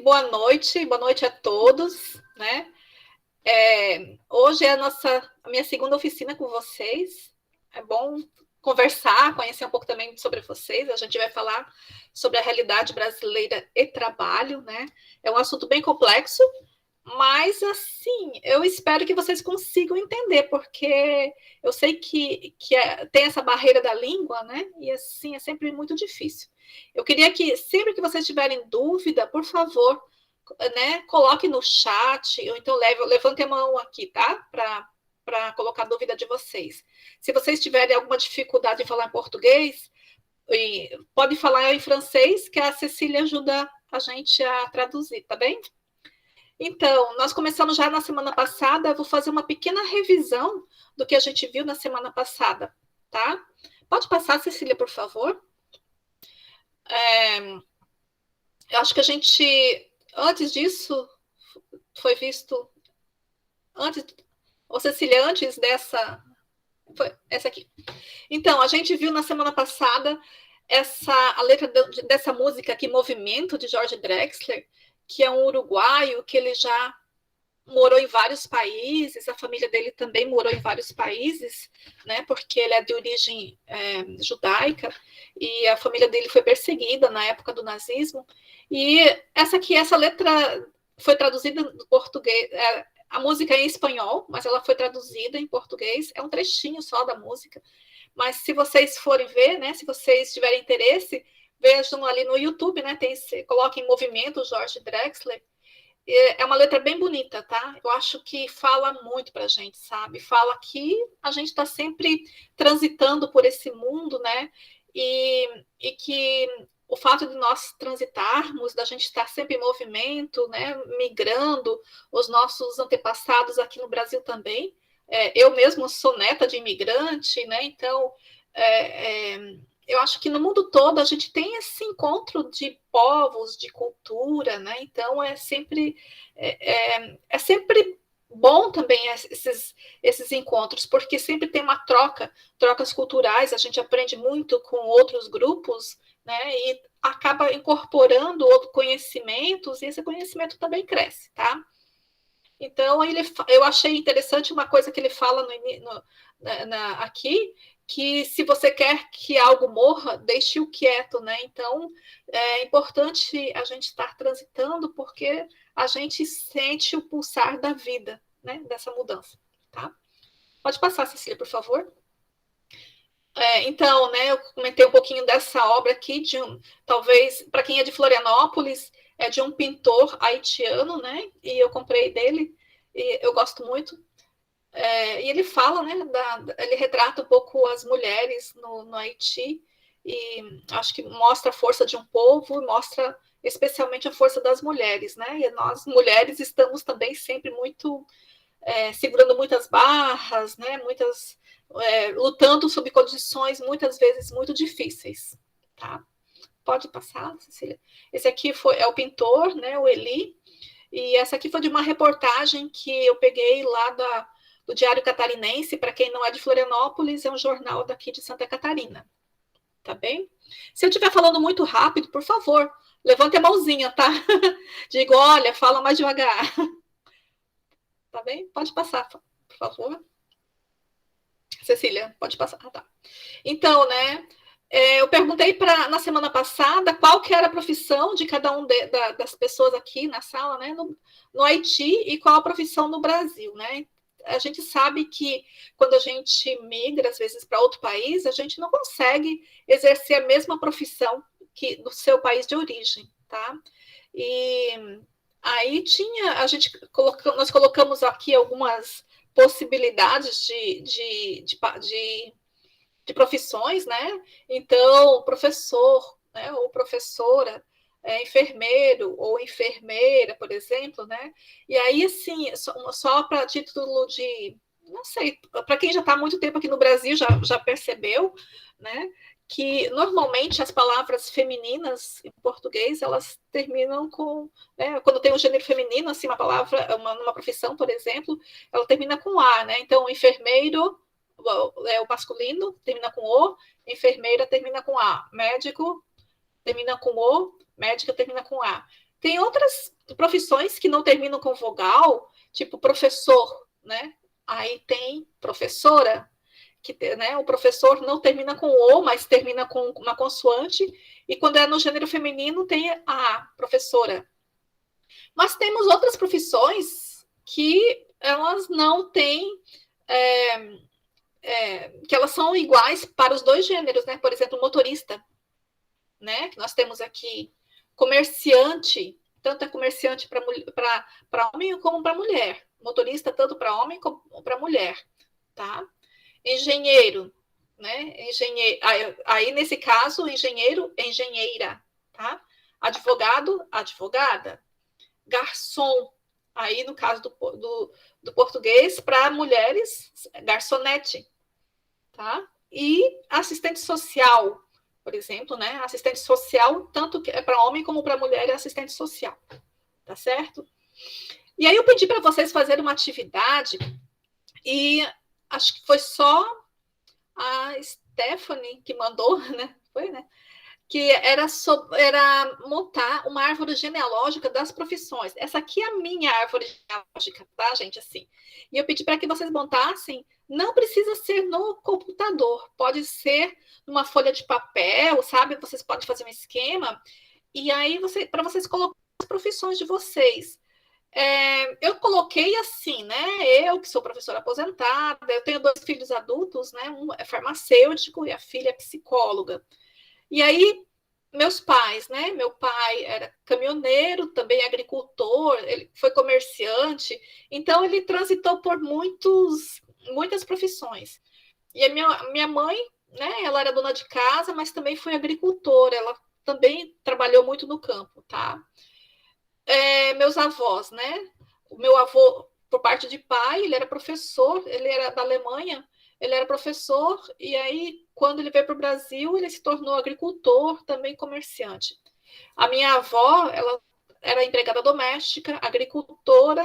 boa noite a todos, né? Hoje é a minha segunda oficina com vocês. É bom conversar, conhecer um pouco também sobre vocês. A gente vai falar sobre a realidade brasileira e trabalho, né? É um assunto bem complexo, mas assim, eu espero que vocês consigam entender, porque eu sei que tem essa barreira da língua, né? E assim, é sempre muito difícil. Eu queria que, sempre que vocês tiverem dúvida, por favor, né, coloque no chat, ou então levante a mão aqui, tá? Para colocar a dúvida de vocês. Se vocês tiverem alguma dificuldade em falar em português, pode falar em francês, que a Cecília ajuda a gente a traduzir, tá bem? Então, nós começamos já na semana passada, eu vou fazer uma pequena revisão do que a gente viu na semana passada, tá? Pode passar, Cecília, por favor? Eu acho que a gente, antes disso, foi visto, antes, ou Cecília, antes dessa, foi essa aqui. Então, a gente viu na semana passada a letra dessa música aqui, Movimento, de Jorge Drexler, que é um uruguaio que ele já morou em vários países, a família dele também morou em vários países, né, porque ele é de origem judaica, e a família dele foi perseguida na época do nazismo, e essa letra foi traduzida no português, a música é em espanhol, mas ela foi traduzida em português, é um trechinho só da música, mas se vocês forem ver, né, se vocês tiverem interesse, vejam ali no YouTube, né, coloquem em movimento Jorge Drexler. É uma letra bem bonita, tá? Eu acho que fala muito pra gente, sabe? Fala que a gente está sempre transitando por esse mundo, né? E que o fato de nós transitarmos, da gente estar sempre em movimento, né? Migrando, os nossos antepassados aqui no Brasil também. Eu mesmo sou neta de imigrante, né? Então, é, é, eu acho que no mundo todo a gente tem esse encontro de povos, de cultura, né? Então é sempre bom também esses encontros, porque sempre tem uma trocas culturais, a gente aprende muito com outros grupos, né? E acaba incorporando outros conhecimentos, e esse conhecimento também cresce, tá? Então, eu achei interessante uma coisa que ele fala aqui, que se você quer que algo morra, deixe-o quieto, né? Então, é importante a gente estar transitando, porque a gente sente o pulsar da vida, né? Dessa mudança, tá? Pode passar, Cecília, por favor. Então, né, eu comentei um pouquinho dessa obra aqui, talvez, para quem é de Florianópolis, é de um pintor haitiano, né? E eu comprei dele, e eu gosto muito. E ele fala, né, ele retrata um pouco as mulheres no Haiti, e acho que mostra a força de um povo, mostra especialmente a força das mulheres, né? E nós, mulheres, estamos também sempre muito segurando muitas barras, né? Lutando sob condições muitas vezes muito difíceis, tá? Pode passar, Cecília. Esse aqui é o pintor, né? O Eli. E essa aqui foi de uma reportagem que eu peguei lá do Diário Catarinense. Para quem não é de Florianópolis, é um jornal daqui de Santa Catarina. Tá bem? Se eu estiver falando muito rápido, por favor, levante a mãozinha, tá? Digo, olha, fala mais devagar. Tá bem? Pode passar, por favor. Cecília, pode passar. Tá. Então, né? Eu perguntei na semana passada qual que era a profissão de cada das pessoas aqui na sala, né, no Haiti, e qual a profissão no Brasil, né? A gente sabe que quando a gente migra, às vezes, para outro país, a gente não consegue exercer a mesma profissão que no seu país de origem, tá? E aí nós colocamos aqui algumas possibilidades de profissões, né? Então, professor, né? Ou professora, enfermeiro ou enfermeira, por exemplo, né? E aí, assim, só para título de, não sei, para quem já está há muito tempo aqui no Brasil já percebeu, né? Que normalmente as palavras femininas em português elas terminam com, né, quando tem um gênero feminino, assim, uma palavra, uma profissão, por exemplo, ela termina com A, né? Então, enfermeiro, o masculino termina com O, enfermeira termina com A, médico termina com O, médica termina com A. Tem outras profissões que não terminam com vogal, tipo professor, né? Aí tem professora, que, né, o professor não termina com o, mas termina com uma consoante, e quando é no gênero feminino tem a professora. Mas temos outras profissões que elas não têm, que elas são iguais para os dois gêneros, né? Por exemplo, motorista, né? Que nós temos aqui comerciante, tanto é comerciante para homem como para mulher. Motorista tanto para homem como para mulher, tá? Engenheiro, né? Engenheiro, aí nesse caso, engenheiro, engenheira, tá? Advogado, advogada. Garçom, aí no caso do português, para mulheres, garçonete, tá? E assistente social, por exemplo, né? Assistente social, tanto que é para homem como para mulher, é assistente social, tá certo? E aí eu pedi para vocês fazerem uma atividade e acho que foi só a Stephanie que mandou, né? Foi, né? Que era montar uma árvore genealógica das profissões. Essa aqui é a minha árvore genealógica, tá, gente? Assim. E eu pedi para que vocês montassem, não precisa ser no computador, pode ser numa folha de papel, sabe? Vocês podem fazer um esquema, e aí para vocês colocarem as profissões de vocês. Eu coloquei assim, né? Eu, que sou professora aposentada, eu tenho 2 filhos adultos, né? Um é farmacêutico e a filha é psicóloga. E aí, meus pais, né? Meu pai era caminhoneiro, também agricultor, ele foi comerciante, então ele transitou por muitas profissões. E a minha mãe, né? Ela era dona de casa, mas também foi agricultora, ela também trabalhou muito no campo, tá? Meus avós, né? O meu avô, por parte de pai, ele era professor, ele era da Alemanha, ele era professor, e aí, quando ele veio para o Brasil, ele se tornou agricultor, também comerciante. A minha avó, ela era empregada doméstica, agricultora,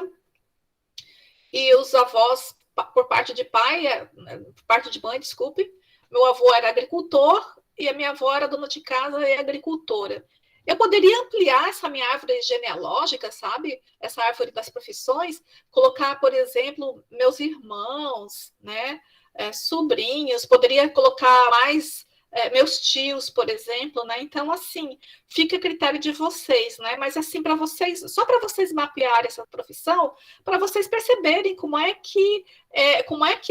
e os avós, por parte de pai, por parte de mãe, desculpe, meu avô era agricultor e a minha avó era dona de casa e agricultora. Eu poderia ampliar essa minha árvore genealógica, sabe? Essa árvore das profissões, colocar, por exemplo, meus irmãos, né? Sobrinhos, poderia colocar mais meus tios, por exemplo, né? Então, assim, fica a critério de vocês, né? Mas assim, para vocês, só para vocês mapearem essa profissão, para vocês perceberem como é que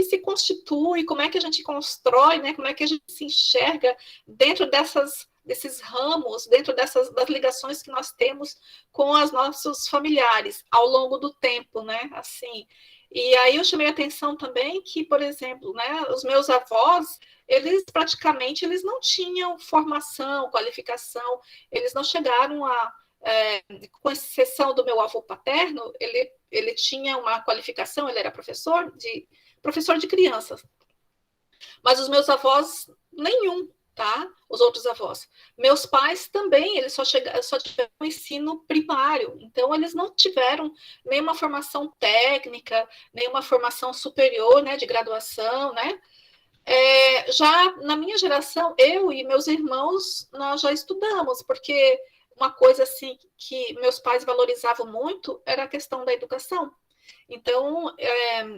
se constitui, como é que a gente constrói, né? Como é que a gente se enxerga dentro desses ramos, dentro das ligações que nós temos com os nossos familiares ao longo do tempo, né? Assim. E aí eu chamei a atenção também que, por exemplo, né, os meus avós, eles praticamente eles não tinham formação, qualificação, eles não chegaram com exceção do meu avô paterno, ele tinha uma qualificação, ele era professor de crianças, mas os meus avós, nenhum, tá? Os outros avós. Meus pais também, eles só tiveram um ensino primário, então eles não tiveram nenhuma formação técnica, nenhuma formação superior, né, de graduação, né? Já na minha geração, eu e meus irmãos, nós já estudamos, porque uma coisa assim que meus pais valorizavam muito era a questão da educação. Então,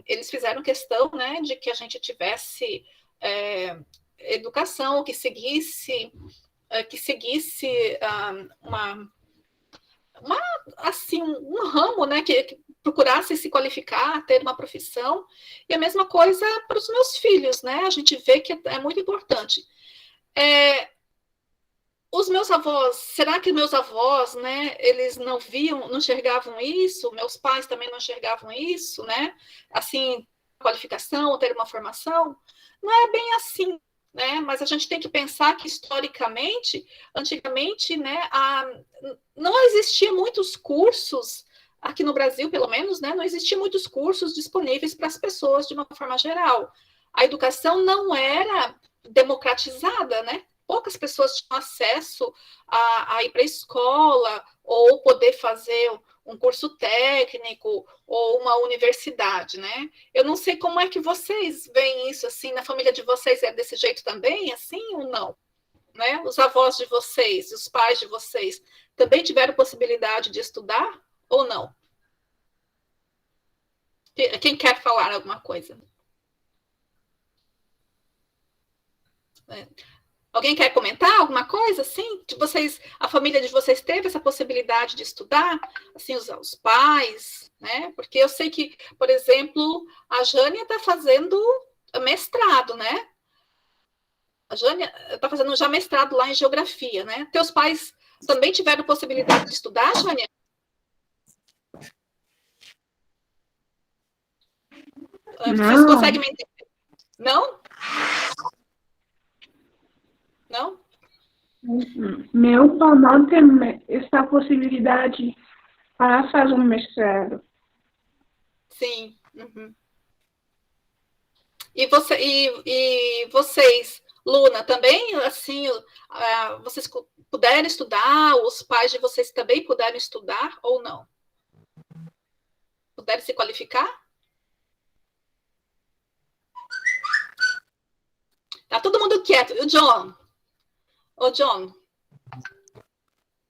eles fizeram questão, né, de que a gente tivesse educação, que seguisse assim, um ramo, né, que procurasse se qualificar, ter uma profissão, e a mesma coisa para os meus filhos, né, a gente vê que é muito importante. Os meus avós, será que meus avós, né, eles não viam, não enxergavam isso? Meus pais também não enxergavam isso, né? Assim, qualificação, ter uma formação? Não é bem assim, né? Mas a gente tem que pensar que historicamente, antigamente, né, não existia muitos cursos aqui no Brasil, pelo menos, né? Não existia muitos cursos disponíveis para as pessoas de uma forma geral. A educação não era democratizada, né? Poucas pessoas tinham acesso a ir para a escola ou poder fazer um curso técnico ou uma universidade, né? Eu não sei como é que vocês veem isso, assim, na família de vocês é desse jeito também, assim, ou não? né, os avós de vocês, os pais de vocês, também tiveram possibilidade de estudar ou não? Quem quer falar alguma coisa? Alguém quer comentar alguma coisa, assim? De vocês, a família de vocês teve essa possibilidade de estudar? Assim, os pais, né? Porque eu sei que, por exemplo, a Jânia está fazendo mestrado, né? A Jânia está fazendo já mestrado lá em geografia, né? Teus pais também tiveram possibilidade de estudar, Jânia? Vocês Não, conseguem me entender? Não? Não? meu pai não tem essa possibilidade para fazer um mestrado. Sim. Uhum. E vocês, Luna, também, assim, vocês puderam estudar, os pais de vocês também puderam estudar ou não? Puderam se qualificar? Tá todo mundo quieto. E o John? Ô, John.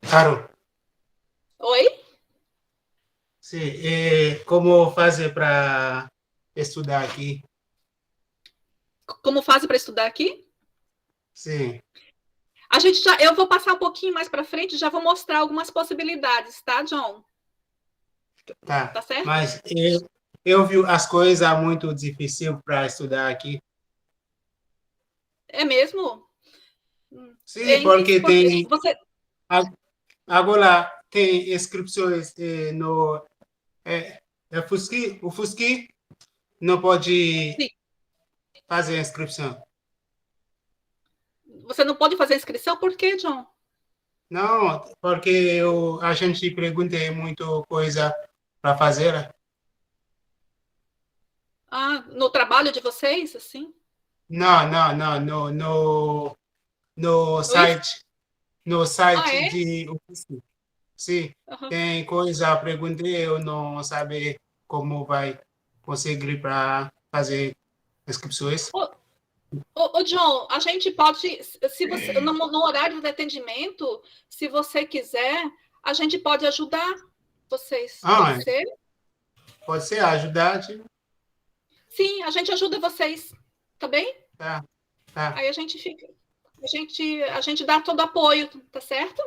Claro. Oi? Sim, como fazer para estudar aqui? Como fazem para estudar aqui? Sim, Eu vou passar um pouquinho mais para frente, já vou mostrar algumas possibilidades, tá, John? tá. Tá certo? Mas eu vi as coisas muito difíceis para estudar aqui. É mesmo? Sim, porque tem Você... agora tem inscrições no o Fusqui não pode Sim. fazer inscrição. Você não pode fazer inscrição, por quê, John? Não, porque a gente pergunta muito coisa para fazer. Ah, no trabalho de vocês, assim? Não, no No IF? site, no Ah, site é? de sim, Uhum. tem coisa, perguntei, eu não sabe como vai conseguir para fazer inscrições. Ô, John, a gente pode, se você, no horário de atendimento, se você quiser, a gente pode ajudar vocês. Pode Ah, ser? pode ser ajudar, Sim, a gente ajuda vocês, tá bem? tá, tá. Aí a gente dá todo apoio, tá certo?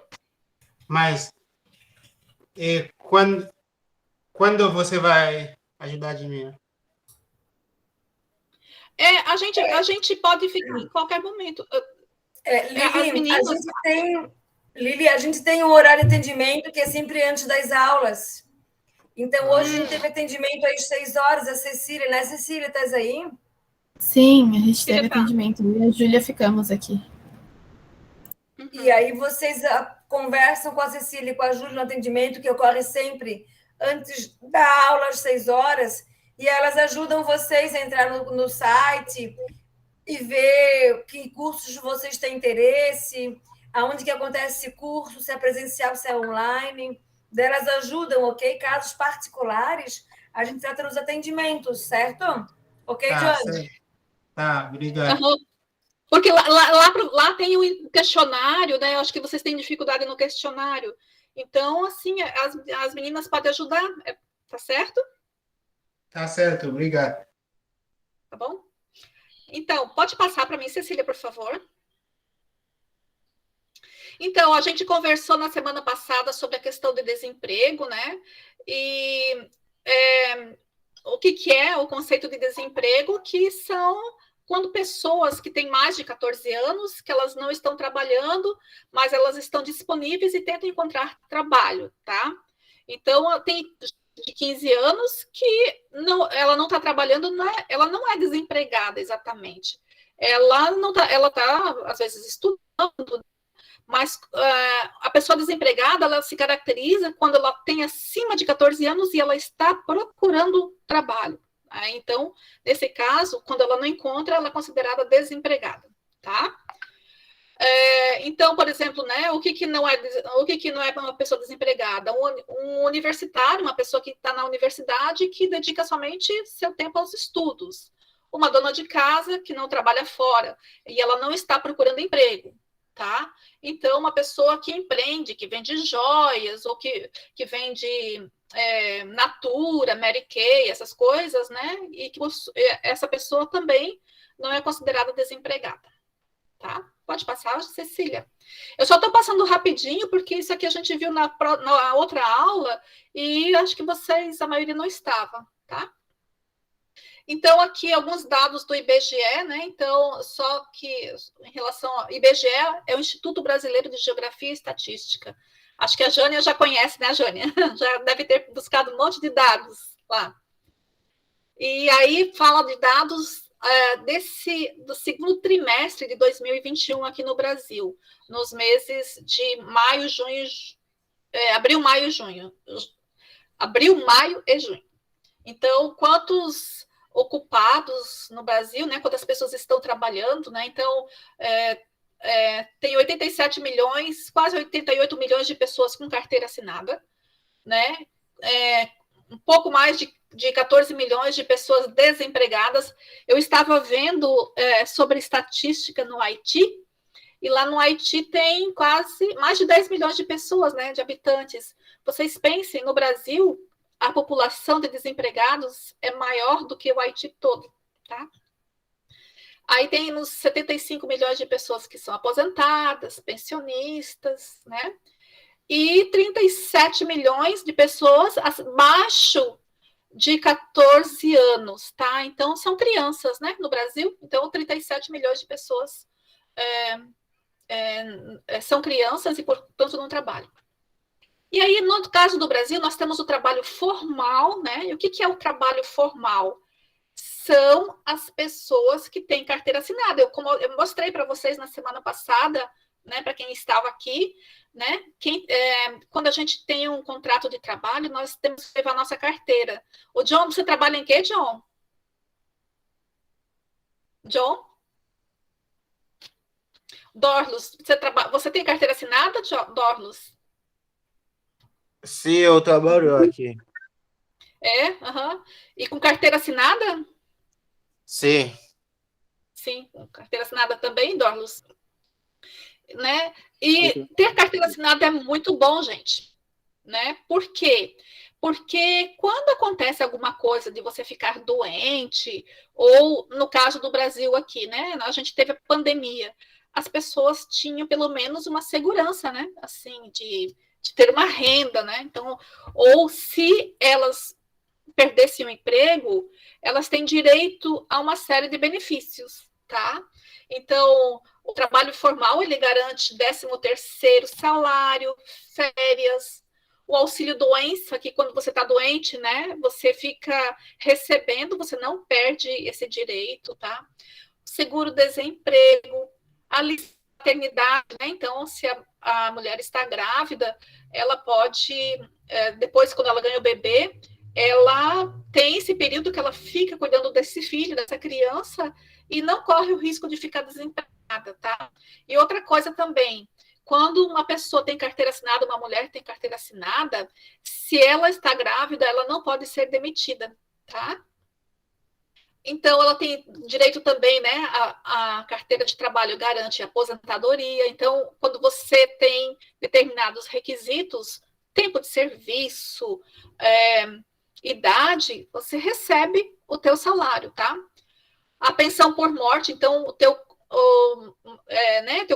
Mas quando você vai ajudar de mim? A gente pode ficar em qualquer momento. As Lili, meninas. A gente tem um horário de atendimento que é sempre antes das aulas. Então, hoje a gente teve atendimento às 6 horas, a Cecília, né? Cecília, estás aí? Sim, a gente teve atendimento. Eu e a Júlia ficamos aqui. Uhum. E aí vocês conversam com a Cecília e com a Júlia no atendimento, que ocorre sempre antes da aula, às 6 horas, e elas ajudam vocês a entrar no site e ver que cursos vocês têm interesse, aonde que acontece esse curso, se é presencial, se é online. Elas ajudam, ok? Casos particulares, a gente trata nos atendimentos, certo? Ok, Tá, Johnny? certo. Tá, obrigado. Uhum. Porque lá tem o questionário, né? Eu acho que vocês têm dificuldade no questionário. Então, assim, as meninas podem ajudar, tá certo? Tá certo, obrigado. Tá bom? Então, pode passar para mim, Cecília, por favor. Então, a gente conversou na semana passada sobre a questão de desemprego, né? E o que é o conceito de desemprego? Que são quando pessoas que têm mais de 14 anos, que elas não estão trabalhando, mas elas estão disponíveis e tentam encontrar trabalho, tá? Então, tem de 15 anos que ela não está trabalhando, ela não é desempregada exatamente. Ela está, às vezes, estudando, mas a pessoa desempregada, ela se caracteriza quando ela tem acima de 14 anos e ela está procurando trabalho. Então, nesse caso, quando ela não encontra, ela é considerada desempregada, tá? Então, por exemplo, né, o que não é uma pessoa desempregada? Um universitário, uma pessoa que está na universidade que dedica somente seu tempo aos estudos. Uma dona de casa que não trabalha fora e ela não está procurando emprego. tá? Então, uma pessoa que empreende, que vende joias, ou que vende Natura, Mary Kay, essas coisas, né? E que essa pessoa também não é considerada desempregada, tá? Pode passar, Cecília. Eu só estou passando rapidinho, porque isso aqui a gente viu na outra aula, e acho que vocês, a maioria não estava, tá? Então, aqui alguns dados do IBGE, né? Então, só que em relação ao IBGE, é o Instituto Brasileiro de Geografia e Estatística. Acho que a Jânia já conhece, né, Jânia? Já deve ter buscado um monte de dados lá. E aí fala de dados do segundo trimestre de 2021 aqui no Brasil, nos meses de maio, junho, abril, maio e junho. Abril, maio e junho. Então, quantos ocupados no Brasil, né? Quantas pessoas estão trabalhando, né? Então, tem 87 milhões, quase 88 milhões de pessoas com carteira assinada, né? Um pouco mais de 14 milhões de pessoas desempregadas. Eu estava vendo sobre estatística no Haiti, e lá no Haiti tem quase mais de 10 milhões de pessoas, né, de habitantes. Vocês pensem, no Brasil, a população de desempregados é maior do que o Haiti todo, tá? Aí tem uns 75 milhões de pessoas que são aposentadas, pensionistas, né? E 37 milhões de pessoas abaixo de 14 anos, tá? Então, são crianças, né, no Brasil. Então, 37 milhões de pessoas são crianças e, portanto, não trabalham. E aí, no caso do Brasil, nós temos o trabalho formal, né? E o que é o trabalho formal? São as pessoas que têm carteira assinada. Como eu mostrei para vocês na semana passada, né, para quem estava aqui, né? Quando a gente tem um contrato de trabalho, nós temos que levar a nossa carteira. O John, você trabalha em quê, John? John? Dorlos, você tem carteira assinada, Dorlos? Sim, eu trabalho aqui. Uhum. E com carteira assinada? Sim. Sim, com carteira assinada também, Dorlos. Né? E ter carteira assinada é muito bom, gente. Né? Por quê? Porque quando acontece alguma coisa de você ficar doente, ou no caso do Brasil aqui, né? A gente teve a pandemia, as pessoas tinham pelo menos uma segurança, né? Assim, de ter uma renda, né? Então, ou se elas perdessem o emprego, elas têm direito a uma série de benefícios, tá? Então, o trabalho formal, ele garante 13º salário, férias, o auxílio-doença, que quando você está doente, né, você fica recebendo, você não perde esse direito, tá? Seguro-desemprego, a licença maternidade, né? Então, se a mulher está grávida, ela pode, depois, quando ela ganha o bebê, ela tem esse período que ela fica cuidando desse filho, dessa criança, e não corre o risco de ficar desempregada, tá? E outra coisa também, quando uma pessoa tem carteira assinada, uma mulher tem carteira assinada, se ela está grávida, ela não pode ser demitida, tá? Então, ela tem direito também, né? A carteira de trabalho garante aposentadoria. Então, quando você tem determinados requisitos, tempo de serviço, idade, você recebe o teu salário, tá? A pensão por morte, então, teu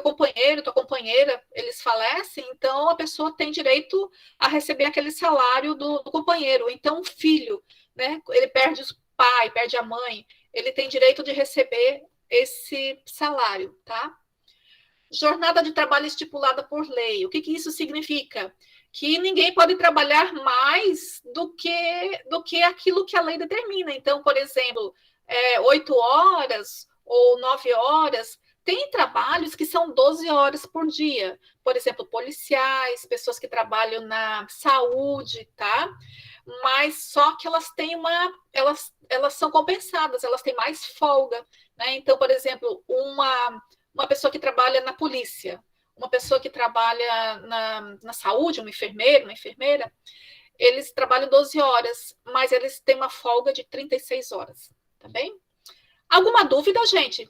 companheiro, tua companheira, eles falecem, então a pessoa tem direito a receber aquele salário do companheiro. Então, o filho, né? Ele perde os pai, perde a mãe, ele tem direito de receber esse salário, tá? Jornada de trabalho estipulada por lei. O que isso significa? Que ninguém pode trabalhar mais do que aquilo que a lei determina. Então, por exemplo, 8 horas ou 9 horas, tem trabalhos que são 12 horas por dia. Por exemplo, policiais, pessoas que trabalham na saúde, tá? Mas só que elas têm elas são compensadas, elas têm mais folga, né? Então, por exemplo, uma pessoa que trabalha na polícia, uma pessoa que trabalha na saúde, um enfermeiro, uma enfermeira, eles trabalham 12 horas, mas eles têm uma folga de 36 horas, tá bem? Alguma dúvida, gente?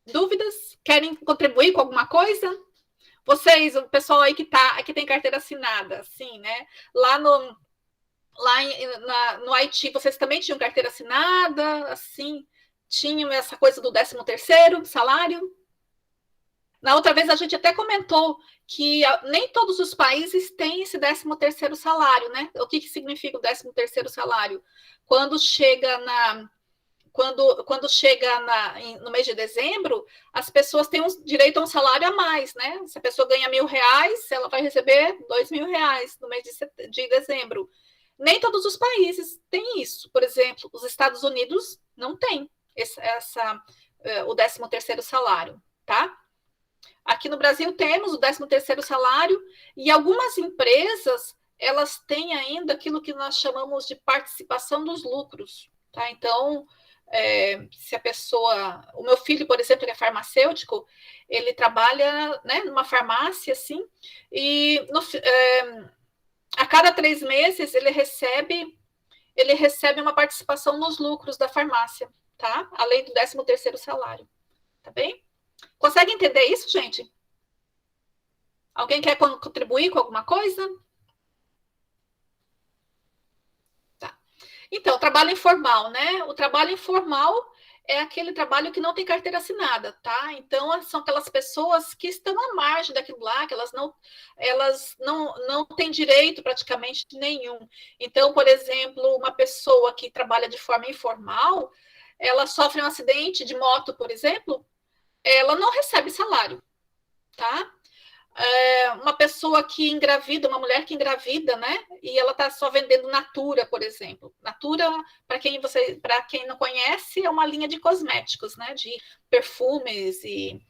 Dúvidas? Querem contribuir com alguma coisa? Vocês, o pessoal aí que tem carteira assinada, sim, né? No Haiti, vocês também tinham carteira assinada, assim, tinham essa coisa do 13º salário? Na outra vez a gente até comentou que nem todos os países têm esse 13º salário, né? O que significa o 13º salário? Quando chega no mês de dezembro, as pessoas têm direito a um salário a mais, né? Se a pessoa ganha R$1.000, ela vai receber R$2.000 no mês de dezembro. Nem todos os países têm isso. Por exemplo, os Estados Unidos não têm o 13º salário, tá? Aqui no Brasil temos o 13º salário e algumas empresas, elas têm ainda aquilo que nós chamamos de participação dos lucros, tá? Então, se a pessoa... O meu filho, por exemplo, ele é farmacêutico, ele trabalha, né, numa farmácia, assim, e a cada 3 meses ele recebe uma participação nos lucros da farmácia, tá? Além do 13º salário, tá bem? Consegue entender isso, gente? Alguém quer contribuir com alguma coisa? Tá. Então, trabalho informal, né? O trabalho informal é aquele trabalho que não tem carteira assinada, tá? Então, são aquelas pessoas que estão à margem daquilo lá, que elas não têm direito praticamente nenhum. Então, por exemplo, uma pessoa que trabalha de forma informal, ela sofre um acidente de moto, por exemplo, ela não recebe salário, tá? Uma pessoa que engravida, uma mulher que engravida, né? E ela está só vendendo Natura, por exemplo. Natura, para quem não conhece, é uma linha de cosméticos, né? De perfumes e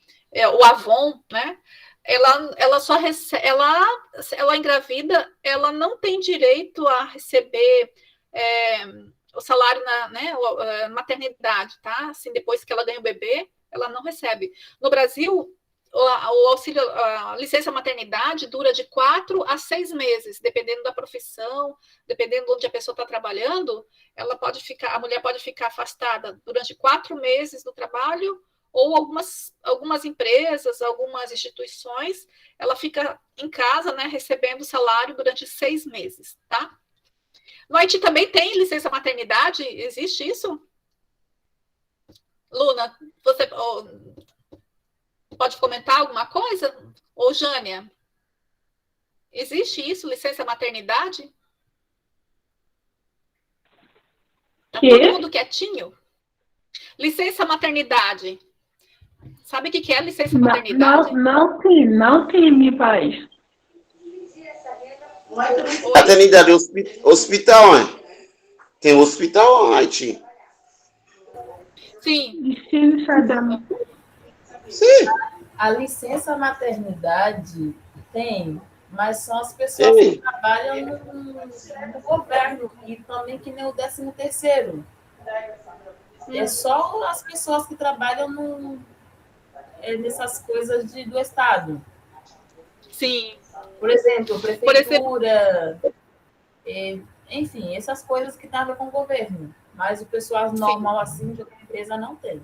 o Avon, né? Ela só recebe, ela engravida, ela não tem direito a receber o salário na maternidade, tá? Assim, depois que ela ganha o bebê, ela não recebe. No Brasil, o auxílio, a licença maternidade dura de 4 a 6 meses, dependendo da profissão, dependendo de onde a pessoa está trabalhando, a mulher pode ficar afastada durante 4 meses do trabalho, ou algumas empresas, algumas instituições, ela fica em casa, né, recebendo salário durante 6 meses, tá? No Haiti também tem licença maternidade? Existe isso? Luna, você pode comentar alguma coisa? Ou Jânia? Existe isso, licença maternidade? Tá todo mundo quietinho? Licença maternidade. Sabe o que é licença maternidade? Não tem em meu país. Maternidade, hospital, hein? Tem hospital no Haiti? Sim. Licença da... Sim. A licença maternidade tem, mas são as pessoas que trabalham no governo e também que nem o 13º. É só as pessoas que trabalham nessas coisas do Estado. Sim. Por exemplo, prefeitura, enfim, essas coisas que nada com o governo. Mas o pessoal normal, assim, de outra empresa não tem.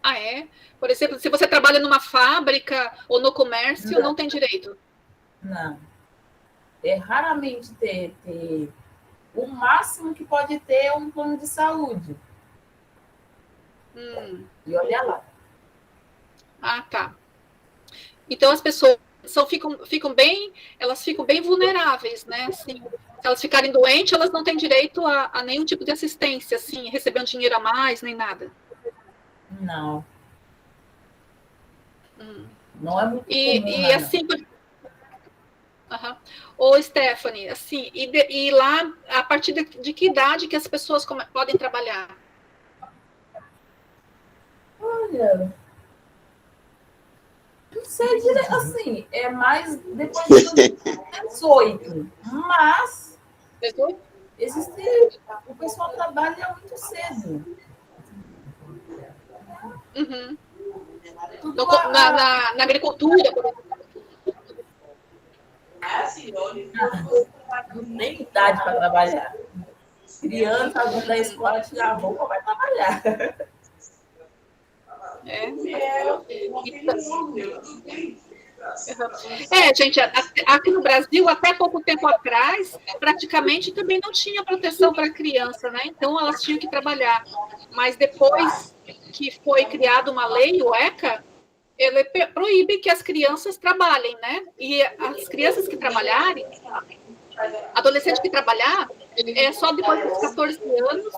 Ah, é? Por exemplo, se você trabalha numa fábrica ou no comércio, não tem direito? Não. É raramente ter. O máximo que pode ter é um plano de saúde. E olha lá. Ah, tá. Então, as pessoas ficam bem vulneráveis, né? Assim, se elas ficarem doentes, elas não têm direito a nenhum tipo de assistência, assim, receber um dinheiro a mais, nem nada. Não. Não é muito comum, e assim... Ô, Stephanie, assim, e lá, a partir de que idade que as pessoas podem trabalhar? Olha... Não sei direito, assim, é mais depois de 18. Mas... 18? O pessoal trabalha muito cedo. Uhum. Na agricultura, por exemplo. Não tem idade para trabalhar. Criança, da escola, tira a roupa, vai trabalhar. Gente, aqui no Brasil, até pouco tempo atrás, praticamente também não tinha proteção para criança, né? Então, elas tinham que trabalhar. Mas depois que foi criada uma lei, o ECA, ele proíbe que as crianças trabalhem, né? E as crianças que trabalharem, adolescente que trabalhar, é só depois dos 14 anos,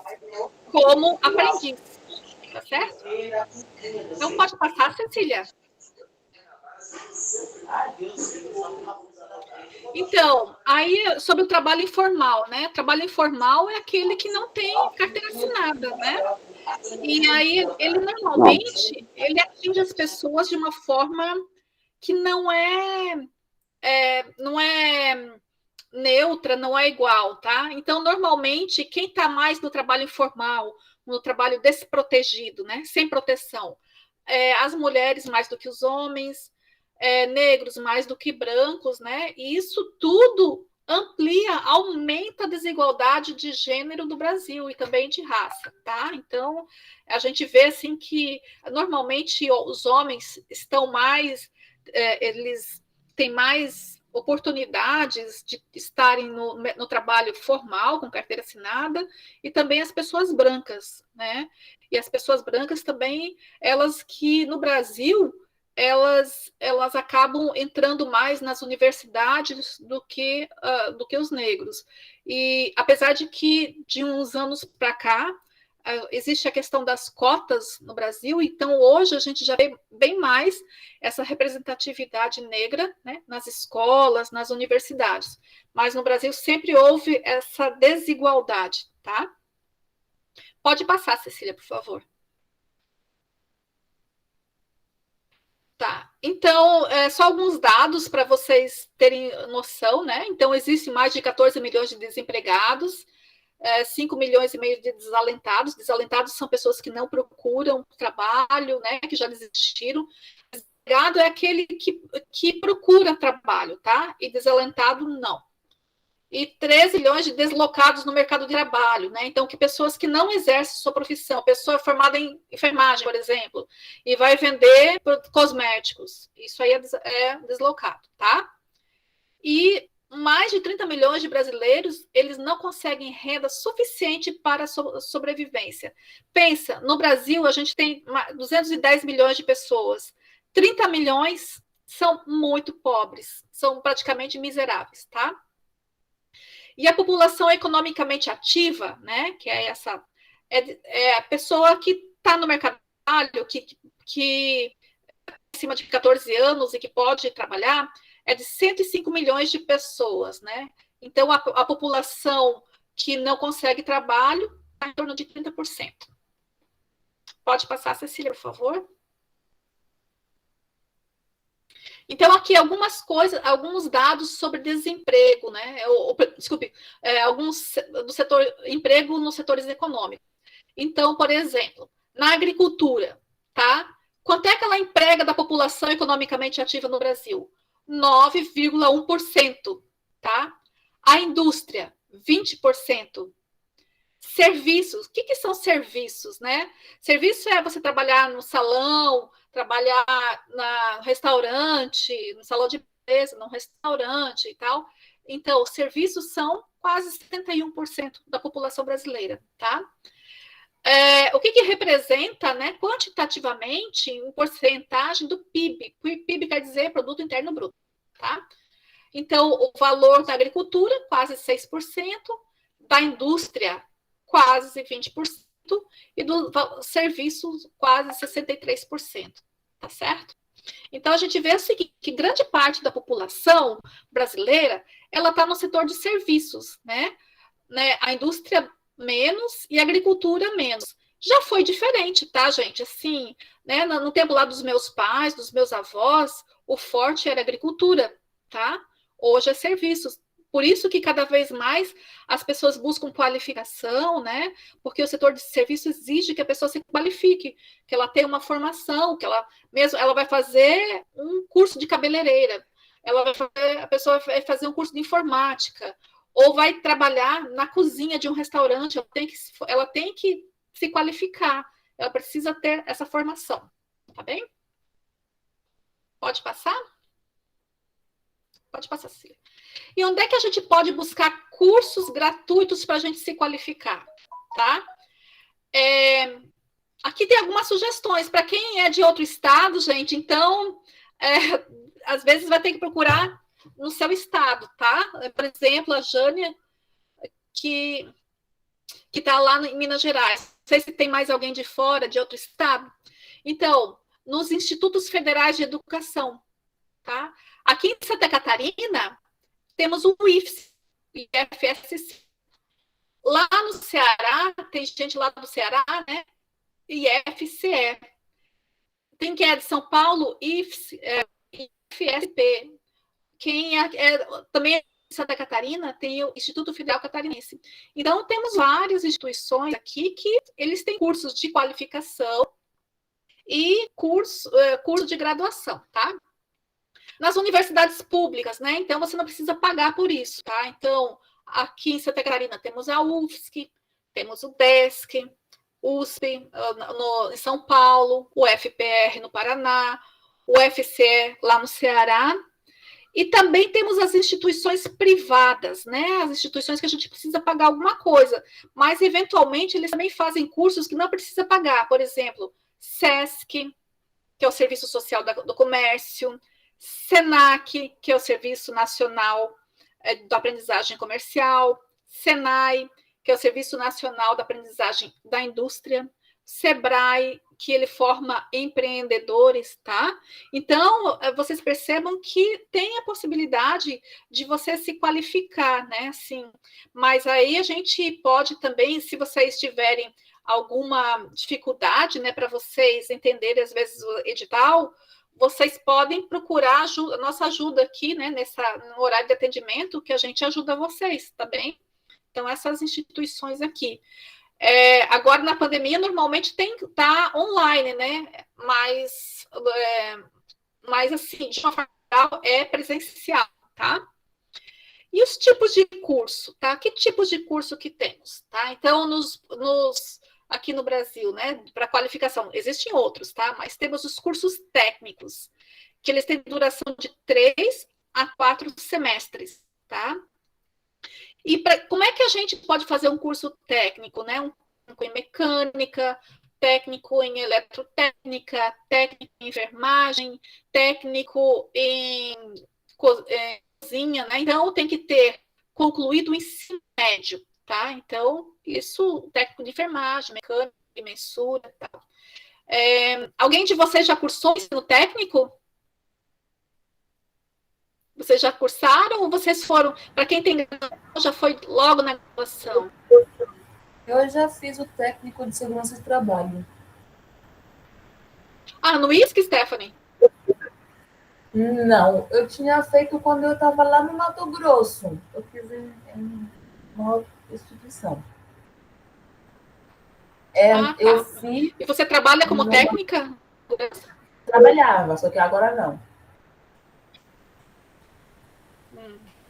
como aprendiz, tá certo? Então, pode passar, Cecília. Então, aí sobre o trabalho informal, né? Trabalho informal é aquele que não tem carteira assinada, né? E aí ele normalmente ele atinge as pessoas de uma forma que não é neutra, não é igual, tá? Então, normalmente, quem está mais no trabalho informal, no trabalho desprotegido, né? Sem proteção, as mulheres mais do que os homens, negros mais do que brancos, né? E isso tudo aumenta a desigualdade de gênero do Brasil e também de raça, tá? Então, a gente vê, assim, que normalmente os homens estão mais, eles têm mais oportunidades de estarem no trabalho formal, com carteira assinada, e também as pessoas brancas, né? E as pessoas brancas também, elas que no Brasil, elas acabam entrando mais nas universidades do que os negros. E apesar de que de uns anos para cá existe a questão das cotas no Brasil, então hoje a gente já vê bem mais essa representatividade negra, né, nas escolas, nas universidades. Mas no Brasil sempre houve essa desigualdade, tá? Pode passar, Cecília, por favor. Tá, então, só alguns dados para vocês terem noção, né? Então, existem mais de 14 milhões de desempregados, 5 milhões e meio de desalentados. Desalentados são pessoas que não procuram trabalho, né? Que já desistiram. Desempregado é aquele que procura trabalho, tá? E desalentado, não. E 13 milhões de deslocados no mercado de trabalho, né? Então, que pessoas que não exercem sua profissão, pessoa formada em enfermagem, por exemplo, e vai vender cosméticos, isso aí é deslocado, tá? E mais de 30 milhões de brasileiros, eles não conseguem renda suficiente para a sobrevivência. Pensa, no Brasil, a gente tem 210 milhões de pessoas, 30 milhões são muito pobres, são praticamente miseráveis, tá? E a população economicamente ativa, né, que é essa, a pessoa que está no mercado de trabalho, que acima de 14 anos e que pode trabalhar, é de 105 milhões de pessoas, né? Então, a população que não consegue trabalho está em torno de 30%. Pode passar, Cecília, por favor. Então, aqui algumas coisas, alguns dados sobre desemprego, né? Desculpe, alguns do setor emprego nos setores econômicos. Então, por exemplo, na agricultura, tá? Quanto é que ela emprega da população economicamente ativa no Brasil? 9,1%, tá? A indústria, 20%. Serviços, o que são serviços, né? Serviço é você trabalhar no salão, trabalhar no restaurante, no salão de beleza, no restaurante e tal. Então, os serviços são quase 71% da população brasileira, tá? O que representa, né, quantitativamente, em porcentagem do PIB? O PIB quer dizer Produto Interno Bruto, tá? Então, o valor da agricultura, quase 6%, da indústria, quase 20%, e do serviços, quase 63%, tá certo? Então, a gente vê o seguinte, que grande parte da população brasileira, ela está no setor de serviços, né? A indústria menos e a agricultura menos. Já foi diferente, tá, gente? Assim, né, no tempo lá dos meus pais, dos meus avós, o forte era a agricultura, tá? Hoje é serviços. Por isso que cada vez mais as pessoas buscam qualificação, né? Porque o setor de serviço exige que a pessoa se qualifique, que ela tenha uma formação, que ela vai fazer um curso de cabeleireira, a pessoa vai fazer um curso de informática, ou vai trabalhar na cozinha de um restaurante, ela tem que se qualificar, ela precisa ter essa formação, Tá bem? Pode passar? Pode passar, Cília. E onde é que a gente pode buscar cursos gratuitos para a gente se qualificar? Tá? Aqui tem algumas sugestões. Para quem é de outro estado, gente, então, às vezes vai ter que procurar no seu estado, tá? Por exemplo, a Jânia, que está lá em Minas Gerais. Não sei se tem mais alguém de fora, de outro estado. Então, nos institutos federais de educação, tá? Aqui em Santa Catarina, temos o IFSC. Lá no Ceará, tem gente lá do Ceará, né? IFCE. Tem quem é de São Paulo, IFSP. Quem também é de Santa Catarina, tem o Instituto Federal Catarinense. Então, temos várias instituições aqui que eles têm cursos de qualificação e curso de graduação, tá? Nas universidades públicas, né? Então, você não precisa pagar por isso, tá? Então, aqui em Santa Catarina temos a UFSC, temos o DESC, USP em São Paulo, o FPR no Paraná, o FCE lá no Ceará, e também temos as instituições privadas, né? As instituições que a gente precisa pagar alguma coisa, mas eventualmente eles também fazem cursos que não precisa pagar, por exemplo, SESC, que é o Serviço Social do Comércio, SENAC, que é o Serviço Nacional da Aprendizagem Comercial, SENAI, que é o Serviço Nacional da Aprendizagem da Indústria, SEBRAE, que ele forma empreendedores, tá? Então, vocês percebam que tem a possibilidade de você se qualificar, né? Assim, mas aí a gente pode também, se vocês tiverem alguma dificuldade, né, para vocês entenderem, às vezes, o edital, vocês podem procurar a nossa ajuda aqui, né, no horário de atendimento, que a gente ajuda vocês, tá bem? Então, essas instituições aqui. Agora, na pandemia, normalmente tá online, né? Mas assim, de uma forma geral, é presencial, tá? E os tipos de curso, tá? Que tipos de curso que temos, tá? Então, aqui no Brasil, né? Para qualificação, existem outros, tá? Mas temos os cursos técnicos, que eles têm duração de 3 a 4 semestres, tá? E como é que a gente pode fazer um curso técnico, né? Um técnico em mecânica, técnico em eletrotécnica, técnico em enfermagem, técnico em cozinha, né? Então, tem que ter concluído o ensino médio, tá? Então, isso, técnico de enfermagem, mecânica, de mensura, tá? Alguém de vocês já cursou ensino técnico? Vocês já cursaram ou vocês foram, para quem tem já foi logo na graduação? Eu já fiz o técnico de segurança de trabalho. No ISC, Stephanie? Não, eu tinha feito quando eu estava lá no Mato Grosso. Eu fiz em uma instituição. Tá. Eu fiz... E você trabalha como técnica? Trabalhava, só que agora não.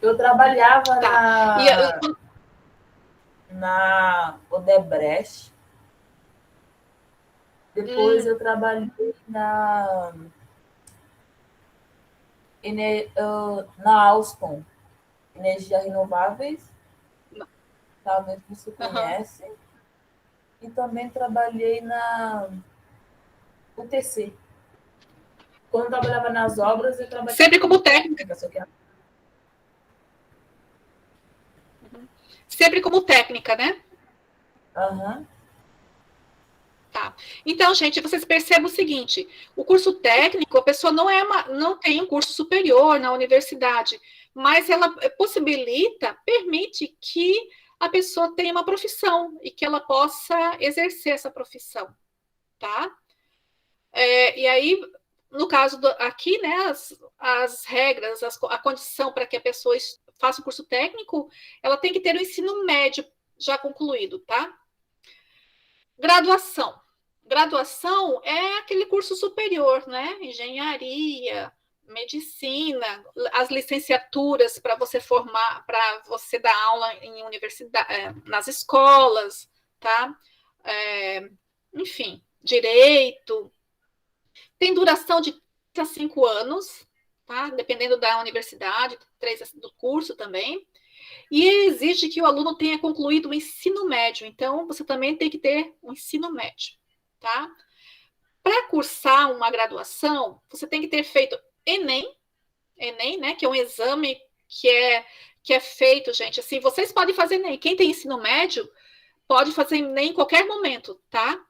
Eu trabalhava na Odebrecht. Depois eu trabalhei na Alstom, Energia Renováveis, talvez você conhece. E também trabalhei na UTC. Quando eu trabalhava nas obras, eu trabalhava... Sempre como técnica. Sempre como técnica, né? Aham. Tá. Então, gente, vocês percebem o seguinte: o curso técnico, a pessoa não tem um curso superior na universidade, mas ela permite que a pessoa tenha uma profissão e que ela possa exercer essa profissão, tá? E aí, no caso aqui, né, as regras, a condição para que a pessoa faça o curso técnico, ela tem que ter o ensino médio já concluído, tá? Graduação. Graduação é aquele curso superior, né? Engenharia, medicina, as licenciaturas para você formar, para você dar aula em universidade, nas escolas, tá? Enfim, direito. Tem duração de 3 a 5 anos, tá? Dependendo da universidade, 3 do curso também. E exige que o aluno tenha concluído o ensino médio. Então, você também tem que ter um ensino médio, tá? Para cursar uma graduação, você tem que ter feito Enem, né? Que é um exame que é feito, gente. Assim, vocês podem fazer Enem. Quem tem ensino médio pode fazer Enem em qualquer momento, tá?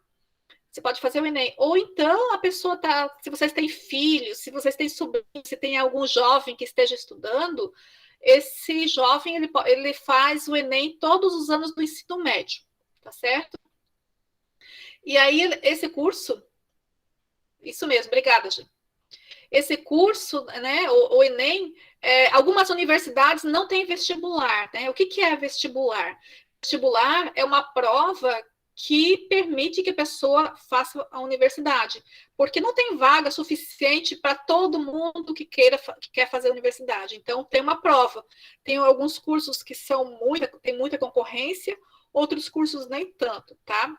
Você pode fazer o Enem. Ou então a pessoa tá. Se vocês têm filhos, se vocês têm sobrinhos, se tem algum jovem que esteja estudando, esse jovem ele faz o Enem todos os anos do ensino médio, tá certo? E aí, esse curso. Isso mesmo, obrigada, gente. Esse curso, né, o Enem, algumas universidades não têm vestibular, né? O que é vestibular? Vestibular é uma prova que permite que a pessoa faça a universidade, porque não tem vaga suficiente para todo mundo que quer fazer a universidade. Então, tem uma prova. Tem alguns cursos que tem muita concorrência, outros cursos nem tanto, tá?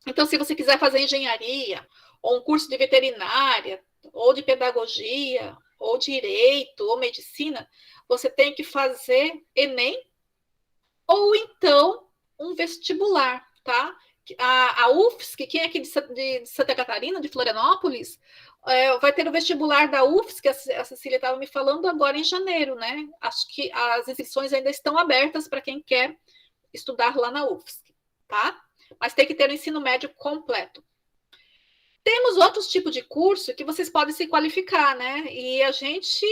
Então, se você quiser fazer engenharia, ou um curso de veterinária, ou de pedagogia, ou direito, ou medicina, você tem que fazer Enem, ou então um vestibular, tá? A UFSC, quem é aqui de Santa Catarina, de Florianópolis, vai ter o vestibular da UFSC, que a Cecília estava me falando agora em janeiro, né? Acho que as inscrições ainda estão abertas para quem quer estudar lá na UFSC, tá? Mas tem que ter o ensino médio completo. Temos outros tipos de curso que vocês podem se qualificar, né? E a gente